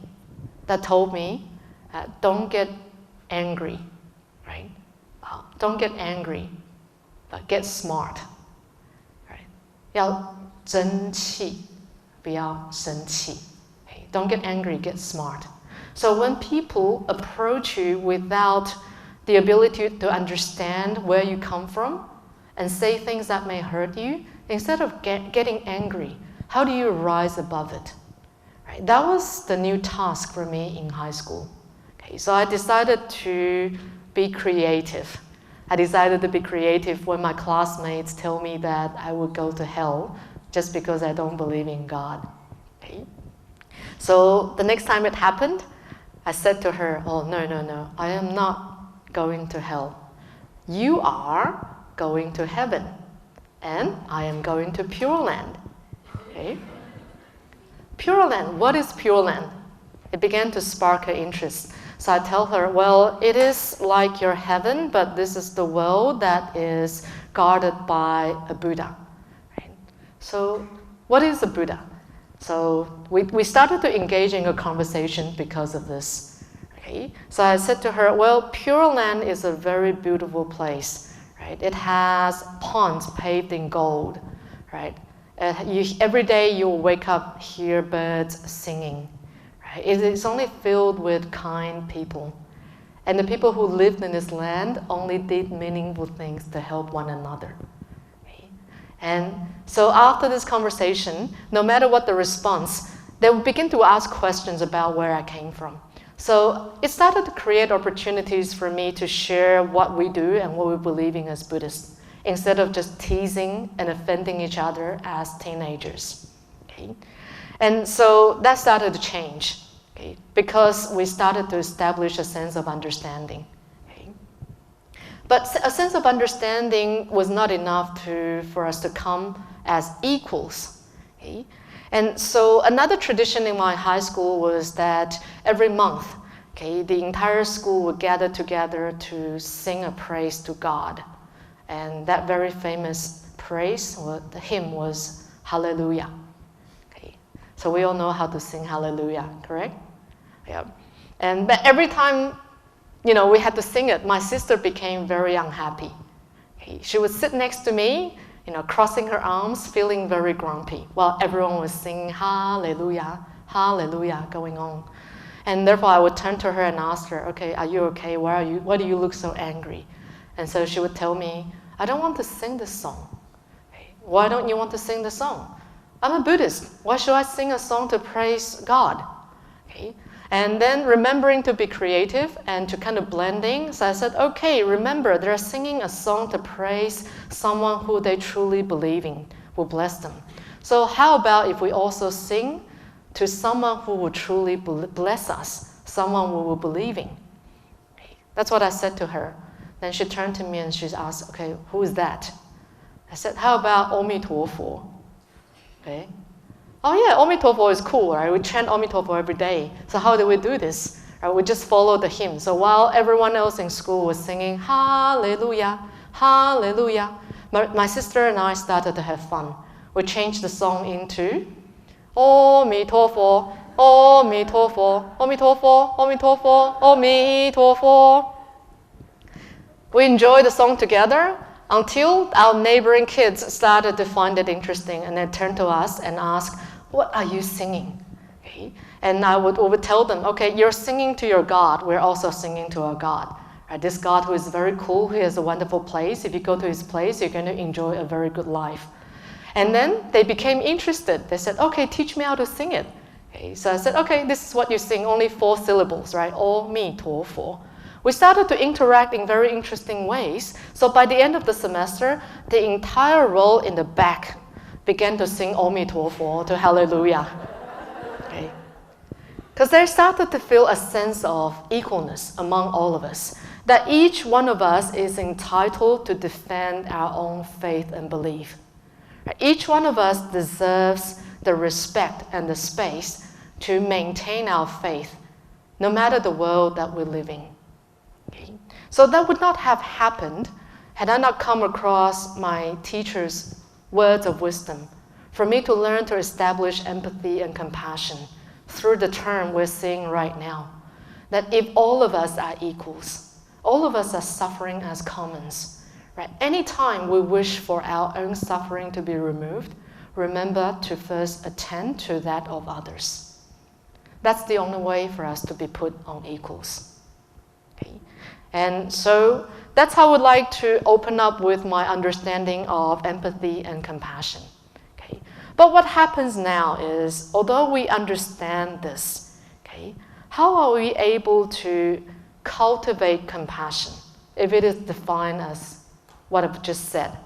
that told me, don't get angry, right? Don't get angry, but get smart, right? 要争气，不要生气. Don't get angry, get smart. So when people approach you without the ability to understand where you come from and say things that may hurt you, instead of getting angry, how do you rise above it? Right? That was the new task for me in high school. Okay, so I decided to be creative. I decided to be creative when my classmates tell me that I would go to hell just because I don't believe in God. Okay? So the next time it happened, I said to her, oh, no, I am not going to hell. You are going to heaven, and I am going to Pure Land. Okay? Pure Land, what is Pure Land? It began to spark her interest. So I tell her, well, it is like your heaven, but this is the world that is guarded by a Buddha. Right? So what is a Buddha? So we started to engage in a conversation because of this. Okay? So I said to her, well, Pure Land is a very beautiful place. Right? It has ponds paved in gold. Right? Every day you'll wake up, hear birds singing. Right? It is only filled with kind people. And the people who lived in this land only did meaningful things to help one another. Okay? And so after this conversation, no matter what the response, they would begin to ask questions about where I came from. So it started to create opportunities for me to share what we do and what we believe in as Buddhists, instead of just teasing and offending each other as teenagers. Okay? And so that started to change, okay? Because we started to establish a sense of understanding. Okay? But a sense of understanding was not enough for us to come as equals. Okay? And so another tradition in my high school was that every month, okay, the entire school would gather together to sing a praise to God. And that very famous praise, the hymn was Hallelujah. Okay. So we all know how to sing Hallelujah, correct? Yeah. But every time, we had to sing it, my sister became very unhappy. Okay. She would sit next to me, crossing her arms, feeling very grumpy, while everyone was singing Hallelujah, Hallelujah going on. And therefore I would turn to her and ask her, okay, are you okay? Why do you look so angry? And so she would tell me, I don't want to sing this song. Okay. Why don't you want to sing the song? I'm a Buddhist. Why should I sing a song to praise God? Okay. And then remembering to be creative and to kind of blending, so I said, okay, remember, they're singing a song to praise someone who they truly believe in, will bless them. So how about if we also sing to someone who will truly bless us, someone we will believe in? Okay. That's what I said to her. Then she turned to me and she asked, okay, who is that? I said, how about Amitofo? Okay. Oh yeah, Amitofo is cool, right? We chant Amitofo every day. So how do we do this? Right? We just follow the hymn. So while everyone else in school was singing Hallelujah, Hallelujah, my sister and I started to have fun. We changed the song into Amitofo, Amitofo, Amitofo, Amitofo, Amitofo. We enjoyed the song together until our neighboring kids started to find it interesting, and they turned to us and asked, what are you singing? Okay. And we would tell them, okay, you're singing to your God. We're also singing to our God. Right? This God who is very cool, who has a wonderful place. If you go to his place, you're going to enjoy a very good life. And then they became interested. They said, okay, teach me how to sing it. Okay. So I said, okay, this is what you sing, only 4 syllables, right? Amitofo. We started to interact in very interesting ways. So by the end of the semester, the entire row in the back began to sing Amitofo to Hallelujah. Okay. Because they started to feel a sense of equalness among all of us, that each one of us is entitled to defend our own faith and belief. Each one of us deserves the respect and the space to maintain our faith, no matter the world that we live in. Okay. So that would not have happened had I not come across my teacher's words of wisdom for me to learn to establish empathy and compassion through the term we're seeing right now. That if all of us are equals, all of us are suffering as commons, right? Anytime we wish for our own suffering to be removed, remember to first attend to that of others. That's the only way for us to be put on equals. Okay. And so that's how I would like to open up with my understanding of empathy and compassion. Okay? But what happens now is, although we understand this, okay, how are we able to cultivate compassion if it is defined as what I've just said?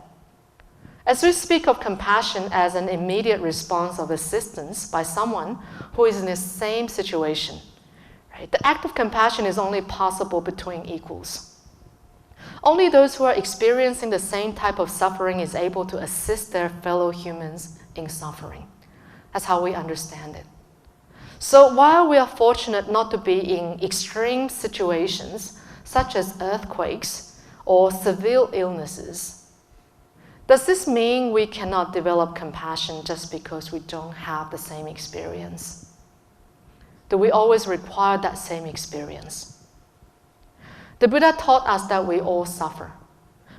As we speak of compassion as an immediate response of assistance by someone who is in the same situation, right? The act of compassion is only possible between equals. Only those who are experiencing the same type of suffering is able to assist their fellow humans in suffering. That's how we understand it. So while we are fortunate not to be in extreme situations, such as earthquakes or severe illnesses, does this mean we cannot develop compassion just because we don't have the same experience? Do we always require that same experience? The Buddha taught us that we all suffer.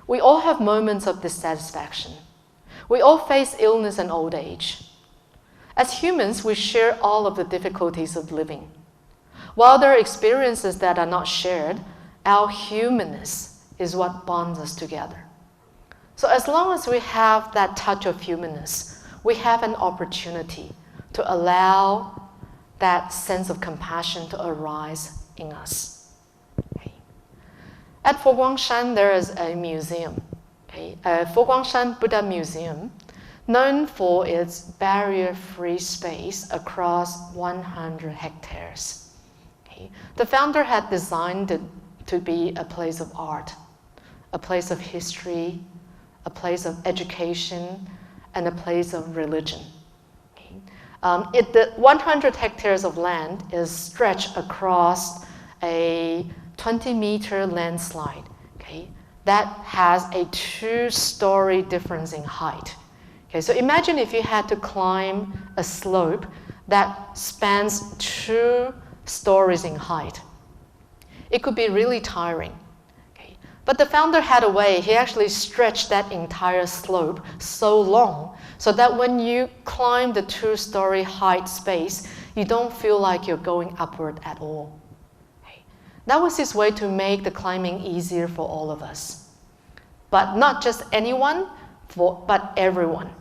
We all have moments of dissatisfaction. We all face illness and old age. As humans, we share all of the difficulties of living. While there are experiences that are not shared, our humanness is what bonds us together. So as long as we have that touch of humanness, we have an opportunity to allow that sense of compassion to arise in us. Okay. At Foguangshan, there is a museum, okay, a Foguangshan Buddha Museum, known for its barrier-free space across 100 hectares. Okay. The founder had designed it to be a place of art, a place of history, a place of education, and a place of religion. Okay. The 100 hectares of land is stretched across a 20-meter landslide, okay, that has a 2-story difference in height. Okay, so imagine if you had to climb a slope that spans 2 stories in height. It could be really tiring. But the founder had a way. He actually stretched that entire slope so long so that when you climb the 2-story height space, you don't feel like you're going upward at all. Okay. That was his way to make the climbing easier for all of us. But not just anyone, but everyone.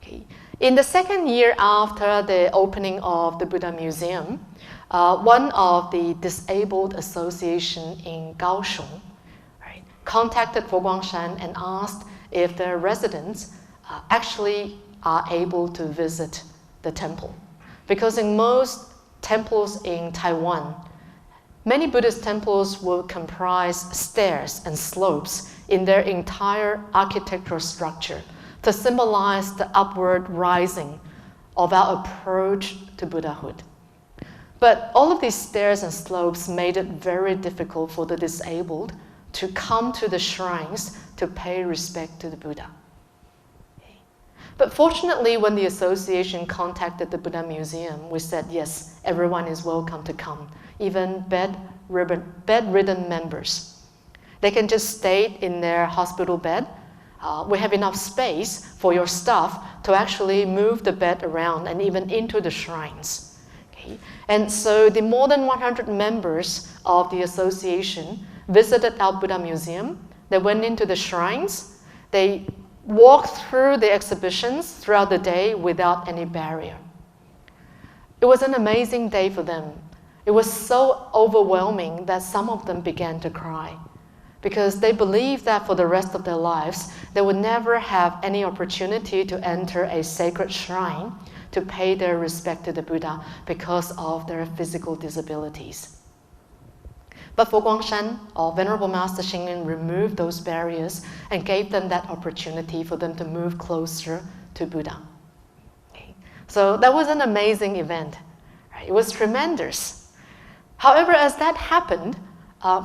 Okay. In the second year after the opening of the Buddha Museum, one of the disabled association in Kaohsiung contacted Foguangshan and asked if their residents actually are able to visit the temple. Because in most temples in Taiwan, many Buddhist temples will comprise stairs and slopes in their entire architectural structure to symbolize the upward rising of our approach to Buddhahood. But all of these stairs and slopes made it very difficult for the disabled to come to the shrines to pay respect to the Buddha. Okay. But fortunately, when the association contacted the Buddha Museum, we said, yes, everyone is welcome to come, even bedridden members. They can just stay in their hospital bed. We have enough space for your staff to actually move the bed around and even into the shrines. Okay. And so the more than 100 members of the association visited our Buddha Museum. They went into the shrines. They walked through the exhibitions throughout the day without any barrier. It was an amazing day for them. It was so overwhelming that some of them began to cry because they believed that for the rest of their lives, they would never have any opportunity to enter a sacred shrine to pay their respect to the Buddha because of their physical disabilities. But Foguangshan, or Venerable Master Xing Yun, removed those barriers and gave them that opportunity for them to move closer to Buddha. Okay. So that was an amazing event. Right? It was tremendous. However, as that happened,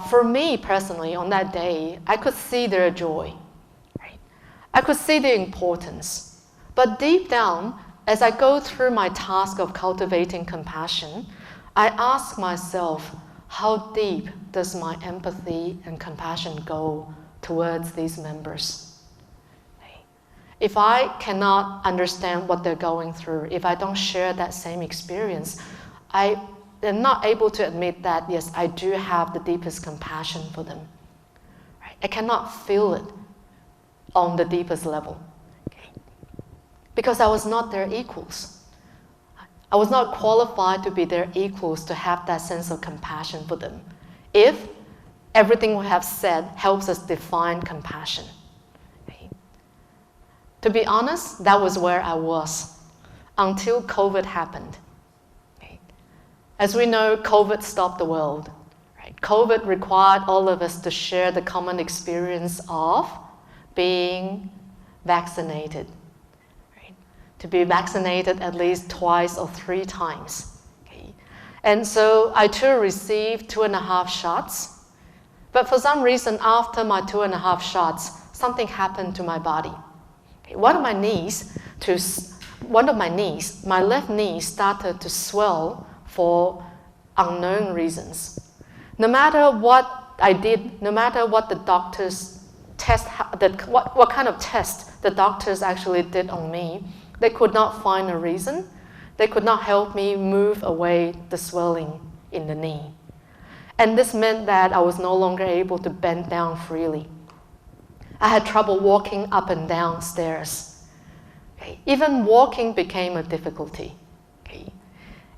for me personally, on that day, I could see their joy. Right? I could see the importance. But deep down, as I go through my task of cultivating compassion, I ask myself, how deep does my empathy and compassion go towards these members? If I cannot understand what they're going through, if I don't share that same experience, I am not able to admit that, yes, I do have the deepest compassion for them. I cannot feel it on the deepest level. Okay? Because I was not their equals. I was not qualified to be their equals, to have that sense of compassion for them. If everything we have said helps us define compassion. Okay? To be honest, that was where I was until COVID happened. Okay? As we know, COVID stopped the world. Right? COVID required all of us to share the common experience of being vaccinated. Right? To be vaccinated at least twice or 3 times. Okay? And so I too received 2.5 shots. But for some reason, after my 2.5 shots, something happened to my body. Okay? One of my knees, my left knee started to swell for unknown reasons. No matter what I did, no matter what the doctors what kind of test the doctors actually did on me, they could not find a reason. They could not help me move away the swelling in the knee. And this meant that I was no longer able to bend down freely. I had trouble walking up and down stairs. Okay? Even walking became a difficulty. Okay?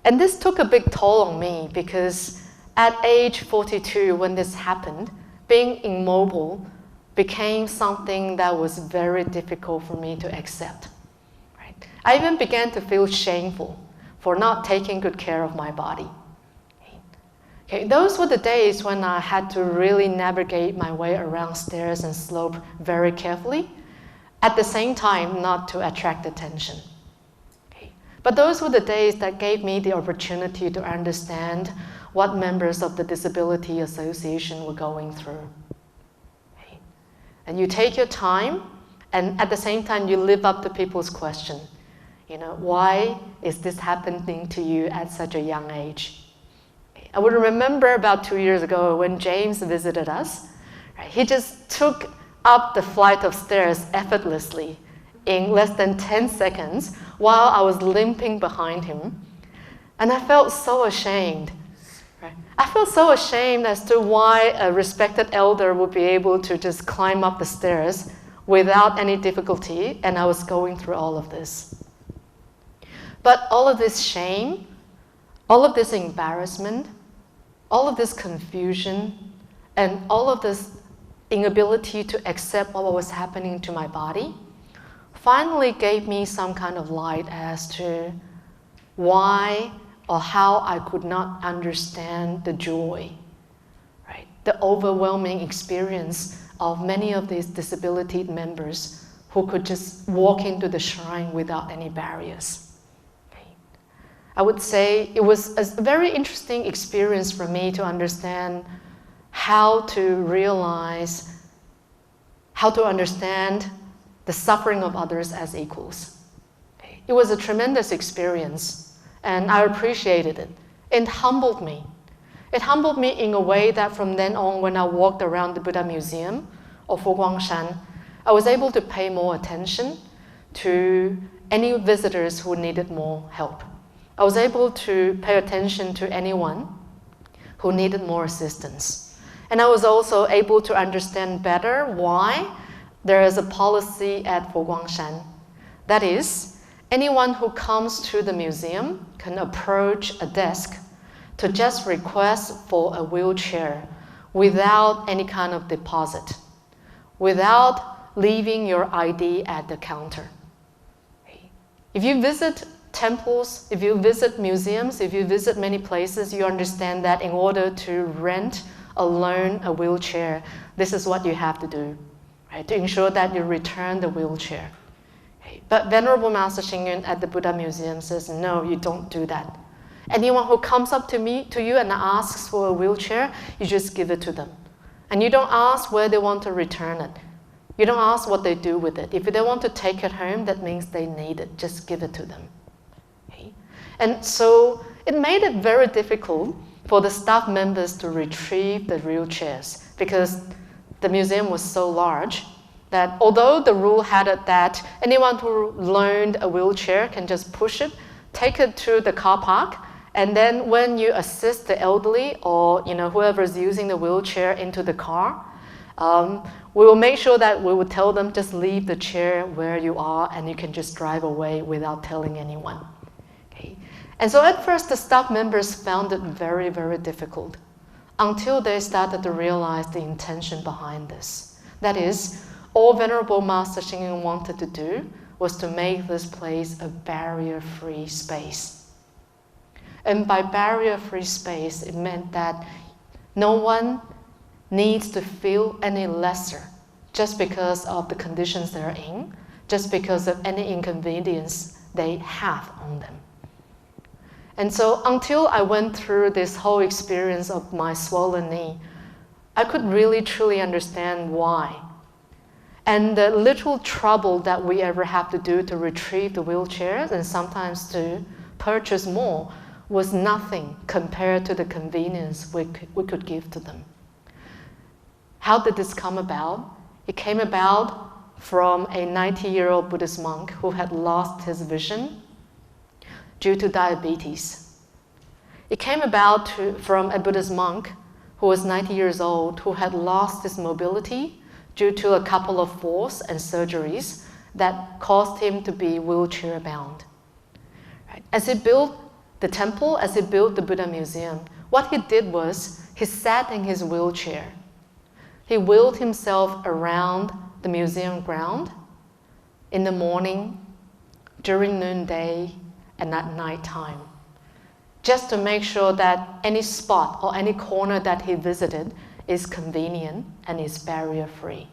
And this took a big toll on me because at age 42, when this happened, being immobile became something that was very difficult for me to accept. Right? I even began to feel shameful for not taking good care of my body. Okay, those were the days when I had to really navigate my way around stairs and slope very carefully, at the same time not to attract attention. Okay. But those were the days that gave me the opportunity to understand what members of the Disability Association were going through. Okay. And you take your time, and at the same time you live up to people's question. You know, why is this happening to you at such a young age? I would remember about 2 years ago when James visited us. Right? He just took up the flight of stairs effortlessly in less than 10 seconds while I was limping behind him. And I felt so ashamed. Right? I felt so ashamed as to why a respected elder would be able to just climb up the stairs without any difficulty, and I was going through all of this. But all of this shame, all of this embarrassment, all of this confusion, and all of this inability to accept what was happening to my body finally gave me some kind of light as to why or how I could not understand the joy, right? The overwhelming experience of many of these disability members who could just walk into the shrine without any barriers. I would say it was a very interesting experience for me to understand how to understand the suffering of others as equals. It was a tremendous experience, and I appreciated it. It humbled me. It humbled me in a way that from then on, when I walked around the Buddha Museum or Fogwangshan, I was able to pay more attention to any visitors who needed more help. I was able to pay attention to anyone who needed more assistance. And I was also able to understand better why there is a policy at Fogwangshan. That is, anyone who comes to the museum can approach a desk to just request for a wheelchair without any kind of deposit, without leaving your ID at the counter. If you visit temples, if you visit museums, if you visit many places, you understand that in order to rent or loan a wheelchair, this is what you have to do, right? To ensure that you return the wheelchair. Okay. But Venerable Master Xing Yun at the Buddha Museum says, no, you don't do that. Anyone who comes up to you and asks for a wheelchair, you just give it to them. And you don't ask where they want to return it. You don't ask what they do with it. If they want to take it home, that means they need it. Just give it to them. And so it made it very difficult for the staff members to retrieve the wheelchairs because the museum was so large that although the rule had it that anyone who loaned a wheelchair can just push it, take it to the car park, and then when you assist the elderly or whoever is using the wheelchair into the car, We will make sure that we will tell them just leave the chair where you are and you can just drive away without telling anyone. Okay. And so at first the staff members found it very, very difficult until they started to realize the intention behind this. That is, all Venerable Master Xing Yun wanted to do was to make this place a barrier-free space. And by barrier-free space, it meant that no one needs to feel any lesser just because of the conditions they're in, just because of any inconvenience they have on them. And so until I went through this whole experience of my swollen knee, I could really truly understand why. And the little trouble that we ever have to do to retrieve the wheelchairs and sometimes to purchase more was nothing compared to the convenience we could give to them. How did this come about? It came about from a 90-year-old Buddhist monk who had lost his vision due to diabetes. It came about from a Buddhist monk who was 90 years old who had lost his mobility due to a couple of falls and surgeries that caused him to be wheelchair-bound. Right? As he built the temple, as he built the Buddha Museum, what he did was he sat in his wheelchair. He wheeled himself around the museum ground in the morning, during noonday, and at night time, just to make sure that any spot or any corner that he visited is convenient and is barrier-free.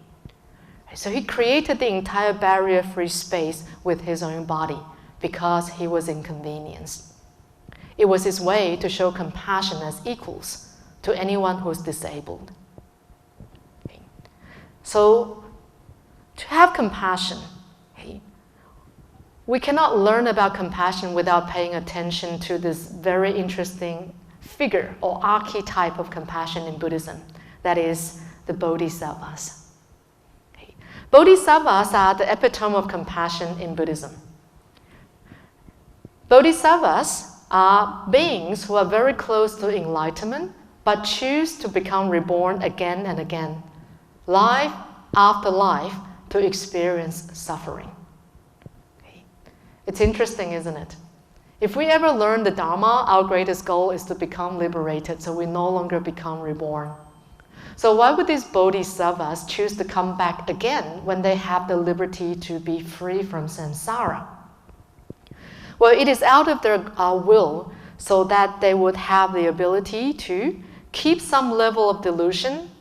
So he created the entire barrier-free space with his own body because he was inconvenienced. It was his way to show compassion as equals to anyone who's disabled. So, to have compassion, we cannot learn about compassion without paying attention to this very interesting figure or archetype of compassion in Buddhism, that is the Bodhisattvas. Bodhisattvas are the epitome of compassion in Buddhism. Bodhisattvas are beings who are very close to enlightenment but choose to become reborn again and again, life after life, to experience suffering. Okay. It's interesting, isn't it? If we ever learn the Dharma, our greatest goal is to become liberated, so we no longer become reborn. So why would these bodhisattvas choose to come back again when they have the liberty to be free from samsara? Well, it is out of their will so that they would have the ability to keep some level of delusion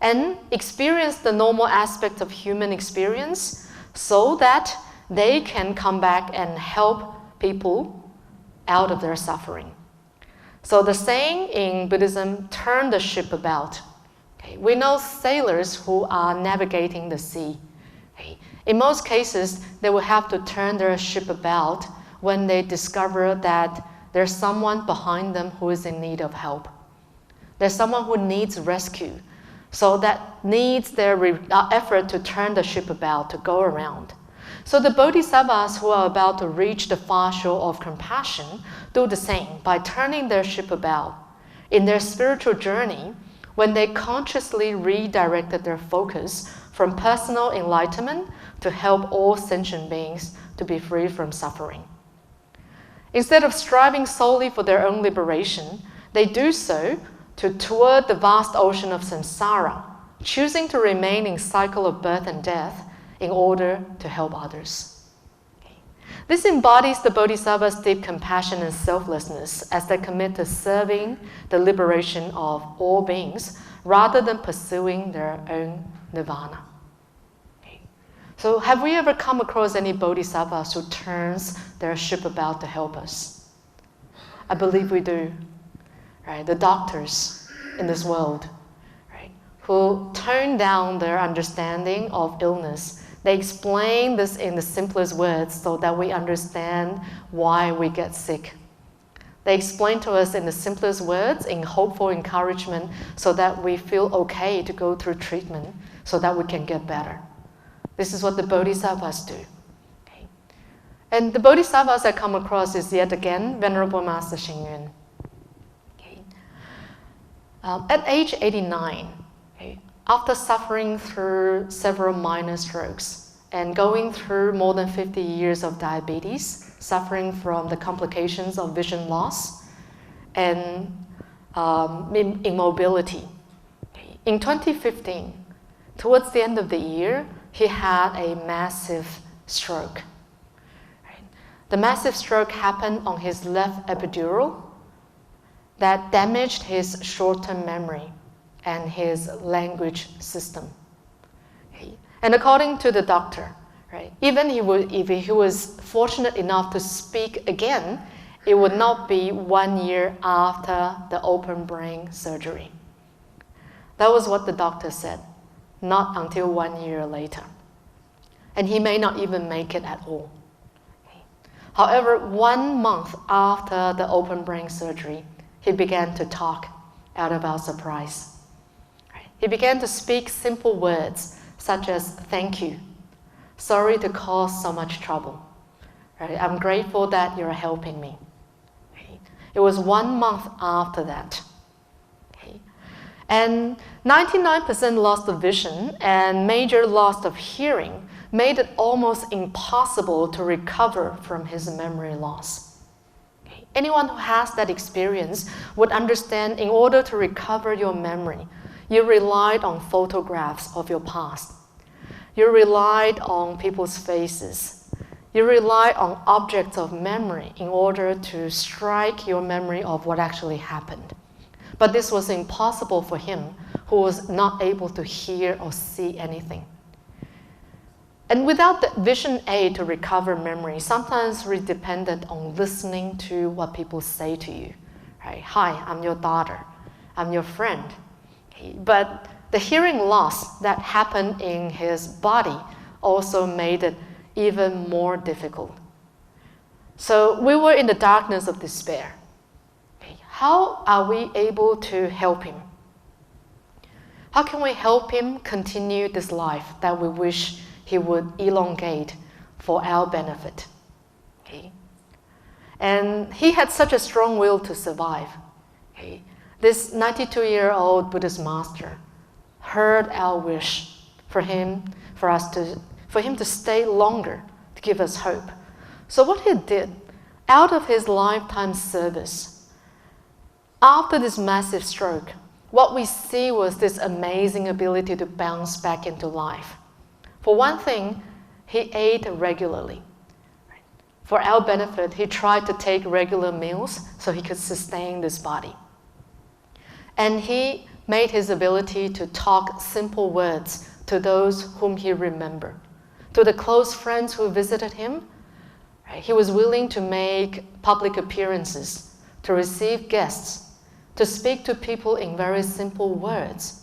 and experience the normal aspect of human experience so that they can come back and help people out of their suffering. So the saying in Buddhism, turn the ship about. Okay. We know sailors who are navigating the sea. Okay. In most cases, they will have to turn their ship about when they discover that there's someone behind them who is in need of help. There's someone who needs rescue. So that needs their effort to turn the ship about, to go around. So the bodhisattvas who are about to reach the far shore of compassion do the same by turning their ship about. In their spiritual journey, when they consciously redirected their focus from personal enlightenment to help all sentient beings to be free from suffering. Instead of striving solely for their own liberation, they do so to tour the vast ocean of samsara, choosing to remain in cycle of birth and death in order to help others. Okay. This embodies the bodhisattva's deep compassion and selflessness as they commit to serving the liberation of all beings rather than pursuing their own nirvana. Okay. So have we ever come across any bodhisattvas who turns their ship about to help us? I believe we do. Right? The doctors in this world, right, who tone down their understanding of illness. They explain this in the simplest words so that we understand why we get sick. They explain to us in the simplest words, in hopeful encouragement, so that we feel okay to go through treatment, so that we can get better. This is what the bodhisattvas do. Okay. And the bodhisattvas I come across is yet again Venerable Master Xing Yun. At age 89, okay, after suffering through several minor strokes and going through more than 50 years of diabetes, suffering from the complications of vision loss and immobility. In 2015, towards the end of the year, he had a massive stroke. The massive stroke happened on his left epidural that damaged his short-term memory and his language system. And according to the doctor, even if he was fortunate enough to speak again, it would not be 1 year after the open brain surgery. That was what the doctor said, not until 1 year later. And he may not even make it at all. However, 1 month after the open brain surgery, he began to talk out of our surprise. He began to speak simple words such as thank you, sorry to cause so much trouble. I'm grateful that you're helping me. It was 1 month after that. And 99% loss of vision and major loss of hearing made it almost impossible to recover from his memory loss. Anyone who has that experience would understand in order to recover your memory, you relied on photographs of your past. You relied on people's faces. You relied on objects of memory in order to strike your memory of what actually happened. But this was impossible for him, who was not able to hear or see anything. And without the vision aid to recover memory, sometimes we're dependent on listening to what people say to you. Hi, I'm your daughter. I'm your friend. But the hearing loss that happened in his body also made it even more difficult. So we were in the darkness of despair. How are we able to help him? How can we help him continue this life that we wish he would elongate for our benefit? And he had such a strong will to survive. This 92-year-old Buddhist master heard our wish for him to stay longer, to give us hope. So what he did, out of his lifetime service, after this massive stroke, what we see was this amazing ability to bounce back into life. For one thing, he ate regularly. For our benefit, he tried to take regular meals so he could sustain this body. And he made his ability to talk simple words to those whom he remembered. To the close friends who visited him, he was willing to make public appearances, to receive guests, to speak to people in very simple words.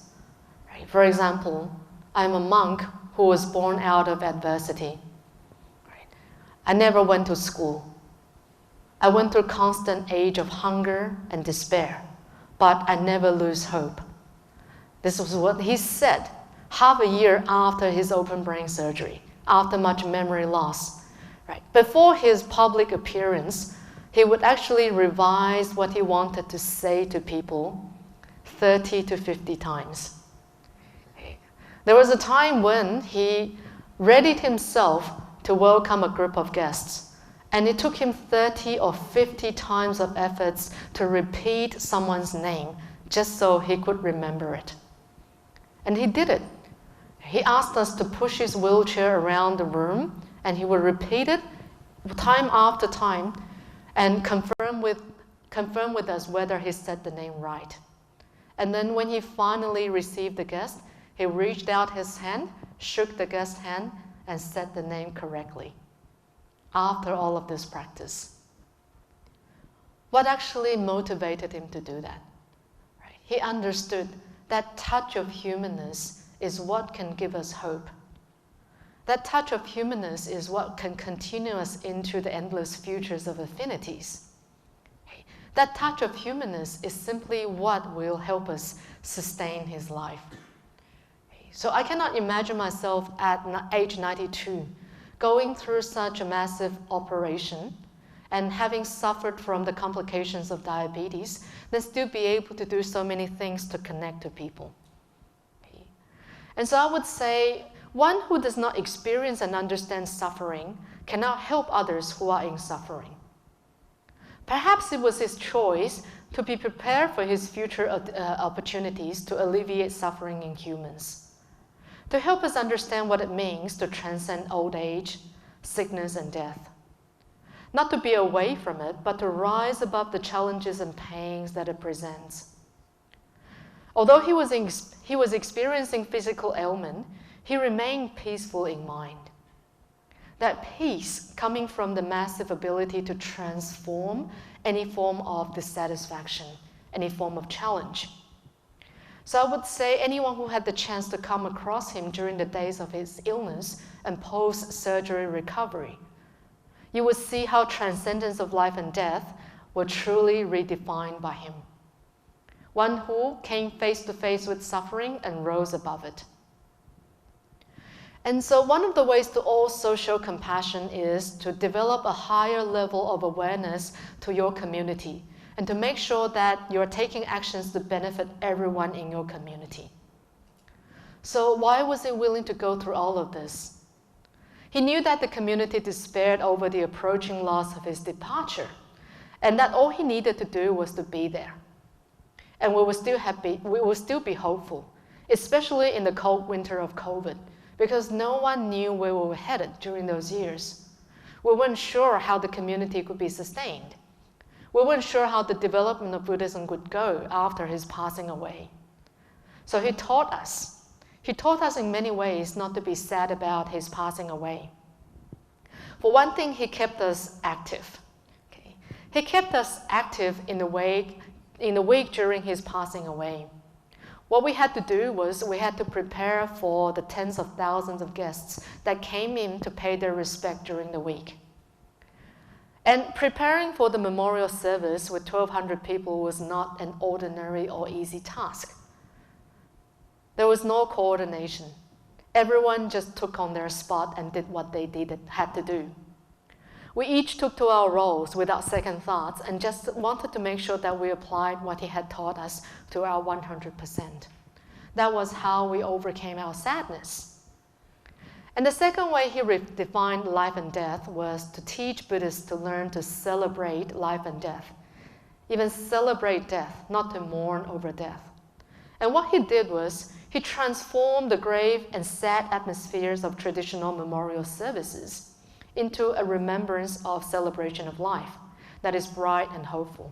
For example, I'm a monk who was born out of adversity. I never went to school. I went through a constant age of hunger and despair, but I never lose hope. This was what he said half a year after his open brain surgery, after much memory loss. Before his public appearance, he would actually revise what he wanted to say to people 30 to 50 times. There was a time when he readied himself to welcome a group of guests, and it took him 30 or 50 times of efforts to repeat someone's name just so he could remember it. And he did it. He asked us to push his wheelchair around the room, and he would repeat it time after time and confirm with us whether he said the name right. And then when he finally received the guest, he reached out his hand, shook the guest's hand, and said the name correctly. After all of this practice, what actually motivated him to do that? He understood that touch of humanness is what can give us hope. That touch of humanness is what can continue us into the endless futures of affinities. That touch of humanness is simply what will help us sustain his life. So I cannot imagine myself at age 92 going through such a massive operation and having suffered from the complications of diabetes, then still be able to do so many things to connect to people. And so I would say, one who does not experience and understand suffering cannot help others who are in suffering. Perhaps it was his choice to be prepared for his future opportunities to alleviate suffering in humans, to help us understand what it means to transcend old age, sickness, and death. Not to be away from it, but to rise above the challenges and pains that it presents. Although he was experiencing physical ailment, he remained peaceful in mind. That peace coming from the massive ability to transform any form of dissatisfaction, any form of challenge. So I would say anyone who had the chance to come across him during the days of his illness and post-surgery recovery, you would see how transcendence of life and death were truly redefined by him. One who came face to face with suffering and rose above it. And so one of the ways to also show compassion is to develop a higher level of awareness to your community and to make sure that you're taking actions to benefit everyone in your community. So why was he willing to go through all of this? He knew that the community despaired over the approaching loss of his departure, and that all he needed to do was to be there. And we will still be hopeful, especially in the cold winter of COVID, because no one knew where we were headed during those years. We weren't sure how the community could be sustained. We weren't sure how the development of Buddhism would go after his passing away. So he taught us. He taught us in many ways not to be sad about his passing away. For one thing, he kept us active. Okay? He kept us active in the week during his passing away. What we had to do was we had to prepare for the tens of thousands of guests that came in to pay their respect during the week. And preparing for the memorial service with 1,200 people was not an ordinary or easy task. There was no coordination. Everyone just took on their spot and did what they had to do. We each took to our roles without second thoughts and just wanted to make sure that we applied what he had taught us to our 100%. That was how we overcame our sadness. And the second way he defined life and death was to teach Buddhists to learn to celebrate life and death. Even celebrate death, not to mourn over death. And what he did was he transformed the grave and sad atmospheres of traditional memorial services into a remembrance of celebration of life that is bright and hopeful.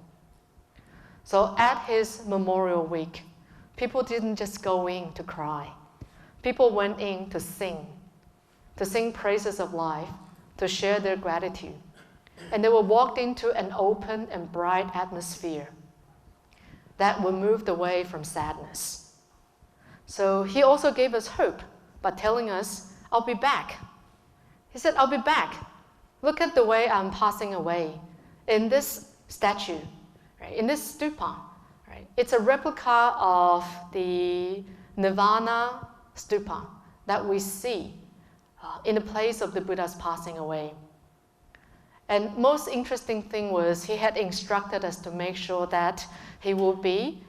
So at his memorial week, people didn't just go in to cry. People went in to sing praises of life, to share their gratitude. And they were walked into an open and bright atmosphere that were moved away from sadness. So he also gave us hope by telling us, I'll be back. He said, I'll be back. Look at the way I'm passing away in this statue, right? In this stupa. Right? It's a replica of the Nirvana stupa that we see in the place of the Buddha's passing away. And most interesting thing was he had instructed us to make sure that he will be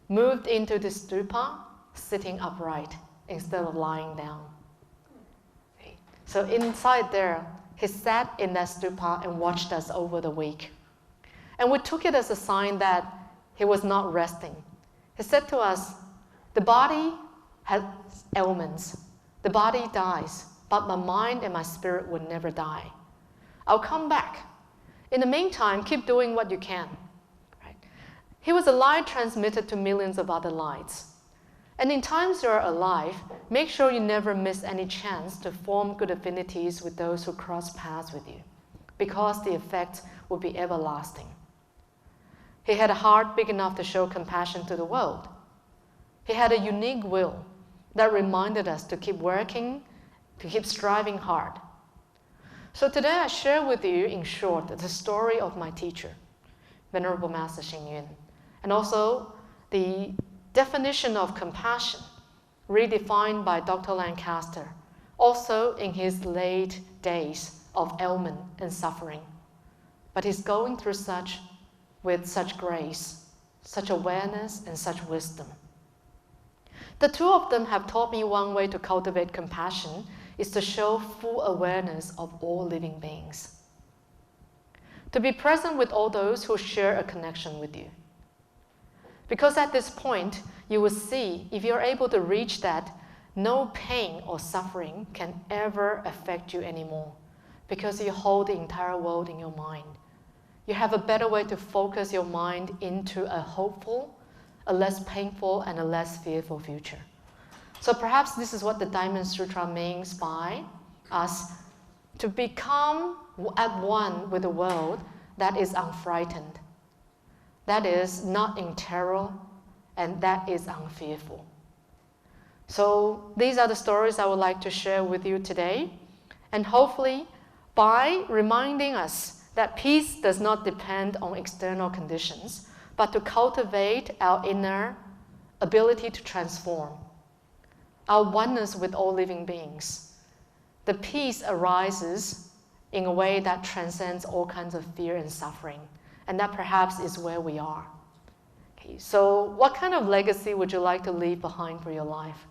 moved into the stupa sitting upright instead of lying down. So inside there, he sat in that stupa and watched us over the week. And we took it as a sign that he was not resting. He said to us, the body has ailments. The body dies, but my mind and my spirit would never die. I'll come back. In the meantime, keep doing what you can. Right? He was a light transmitted to millions of other lights. And in times you are alive, make sure you never miss any chance to form good affinities with those who cross paths with you, because the effect will be everlasting. He had a heart big enough to show compassion to the world. He had a unique will that reminded us to keep working, to keep striving hard. So today I share with you, in short, the story of my teacher, Venerable Master Xing Yun, and also the definition of compassion redefined by Dr. Lancaster, also in his late days of ailment and suffering. But he's going through such with such grace, such awareness, and such wisdom. The two of them have taught me one way to cultivate compassion is to show full awareness of all living beings. To be present with all those who share a connection with you. Because at this point, you will see, if you're able to reach that, no pain or suffering can ever affect you anymore, because you hold the entire world in your mind. You have a better way to focus your mind into a hopeful, a less painful, and a less fearful future. So perhaps this is what the Diamond Sutra means by us to become at one with the world that is unfrightened, that is not in terror, and that is unfearful. So these are the stories I would like to share with you today. And hopefully, by reminding us that peace does not depend on external conditions, but to cultivate our inner ability to transform, our oneness with all living beings. The peace arises in a way that transcends all kinds of fear and suffering, and that perhaps is where we are. Okay, so what kind of legacy would you like to leave behind for your life?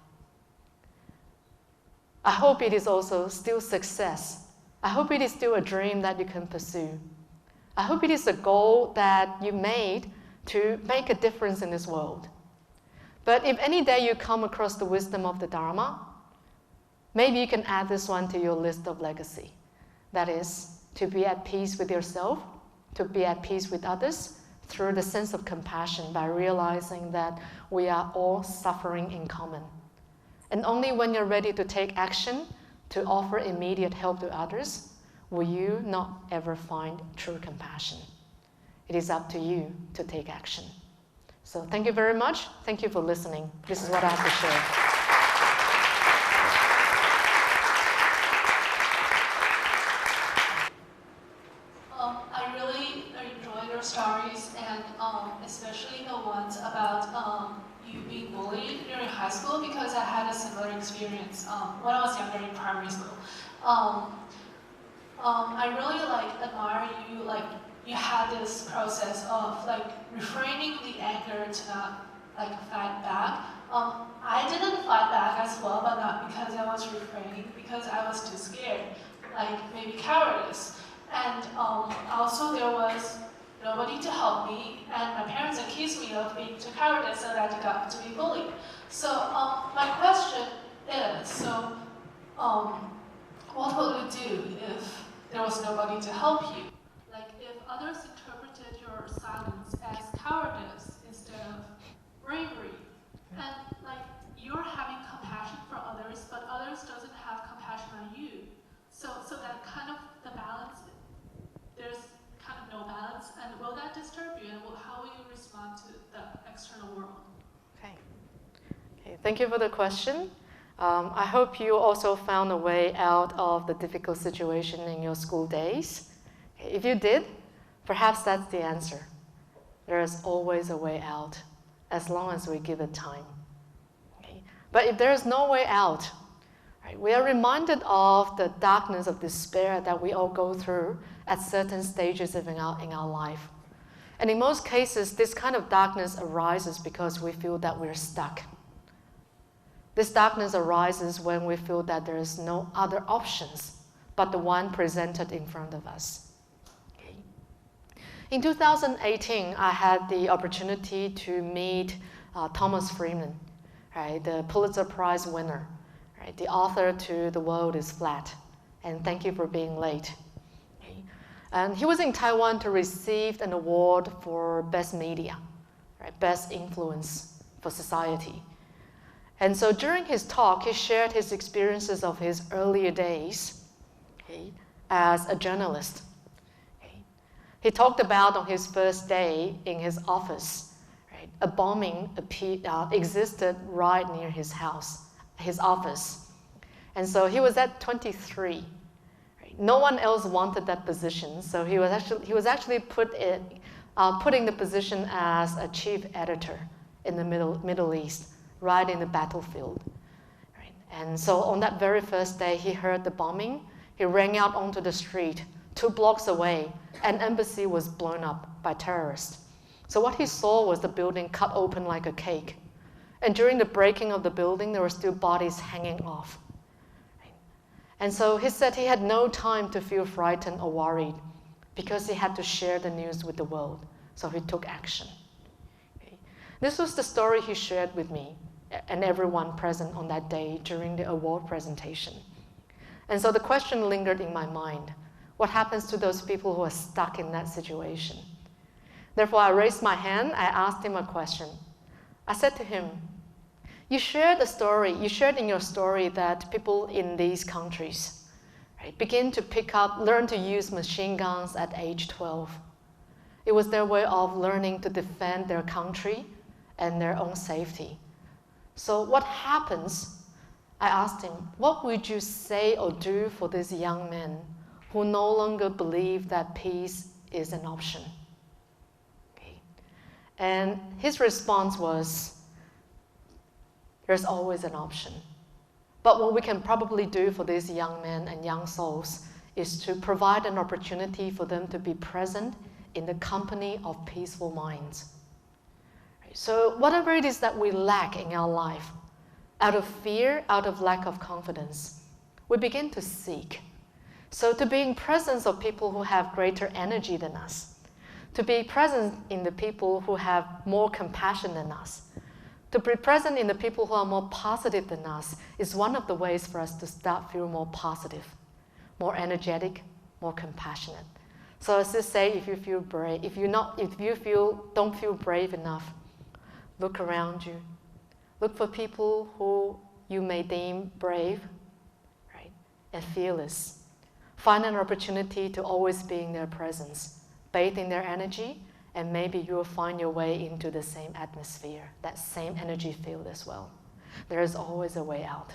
I hope it is also still success. I hope it is still a dream that you can pursue. I hope it is a goal that you made to make a difference in this world. But if any day you come across the wisdom of the Dharma, maybe you can add this one to your list of legacy. That is, to be at peace with yourself, to be at peace with others, through the sense of compassion by realizing that we are all suffering in common. And only when you're ready to take action, to offer immediate help to others, will you not ever find true compassion. It is up to you to take action. So thank you very much. Thank you for listening. This is what I have to share. I really enjoy your stories, and especially the ones about you being bullied during high school, because I had a similar experience when I was younger in primary school. I really admire you, you had this process of refraining the anger to not fight back. I didn't fight back as well, but not because I was refraining, because I was too scared, maybe cowardice. And also there was nobody to help me, and my parents accused me of being too cowardice so that I got to be bullied. So my question is, what would you do if there was nobody to help you? If others interpreted your silence as cowardice instead of bravery, and you're having compassion for others, but others doesn't have compassion on you. So that kind of the balance, there's kind of no balance, and will that disturb you, and how will you respond to the external world? Okay, thank you for the question. I hope you also found a way out of the difficult situation in your school days. Okay, if you did, perhaps that's the answer. There is always a way out, as long as we give it time. Okay? But if there is no way out, right, we are reminded of the darkness of despair that we all go through at certain stages in our life. And in most cases, this kind of darkness arises because we feel that we're stuck. This darkness arises when we feel that there is no other options but the one presented in front of us. Okay. In 2018, I had the opportunity to meet Thomas Friedman, right, the Pulitzer Prize winner, right, the author to The World is Flat, and Thank You for Being Late. Okay. And he was in Taiwan to receive an award for Best Media, right, Best Influence for Society. And so during his talk, he shared his experiences of his earlier days, okay, as a journalist. Okay. He talked about on his first day in his office, right, a bombing existed right near his house, his office. And so he was at 23. Right. No one else wanted that position, so he was actually putting the position as a chief editor in the Middle East, right in the battlefield. Right. And so on that very first day, he heard the bombing. He ran out onto the street. 2 blocks away, an embassy was blown up by terrorists. So what he saw was the building cut open like a cake. And during the breaking of the building, there were still bodies hanging off. And so he said he had no time to feel frightened or worried because he had to share the news with the world. So he took action. Okay. This was the story he shared with me and everyone present on that day during the award presentation. And so the question lingered in my mind. What happens to those people who are stuck in that situation? Therefore, I raised my hand. I asked him a question. I said to him, you shared in your story that people in these countries, right, begin to learn to use machine guns at age 12. It was their way of learning to defend their country and their own safety. So what happens? I asked him, what would you say or do for these young men who no longer believe that peace is an option? Okay. And his response was, there's always an option. But what we can probably do for these young men and young souls is to provide an opportunity for them to be present in the company of peaceful minds. So whatever it is that we lack in our life, out of fear, out of lack of confidence, we begin to seek. So to be in presence of people who have greater energy than us, to be present in the people who have more compassion than us, to be present in the people who are more positive than us is one of the ways for us to start feel more positive, more energetic, more compassionate. So as I say, if you feel brave, don't feel brave enough, look around you. Look for people who you may deem brave, right, and fearless. Find an opportunity to always be in their presence, bathe in their energy, and maybe you will find your way into the same atmosphere, that same energy field as well. There is always a way out.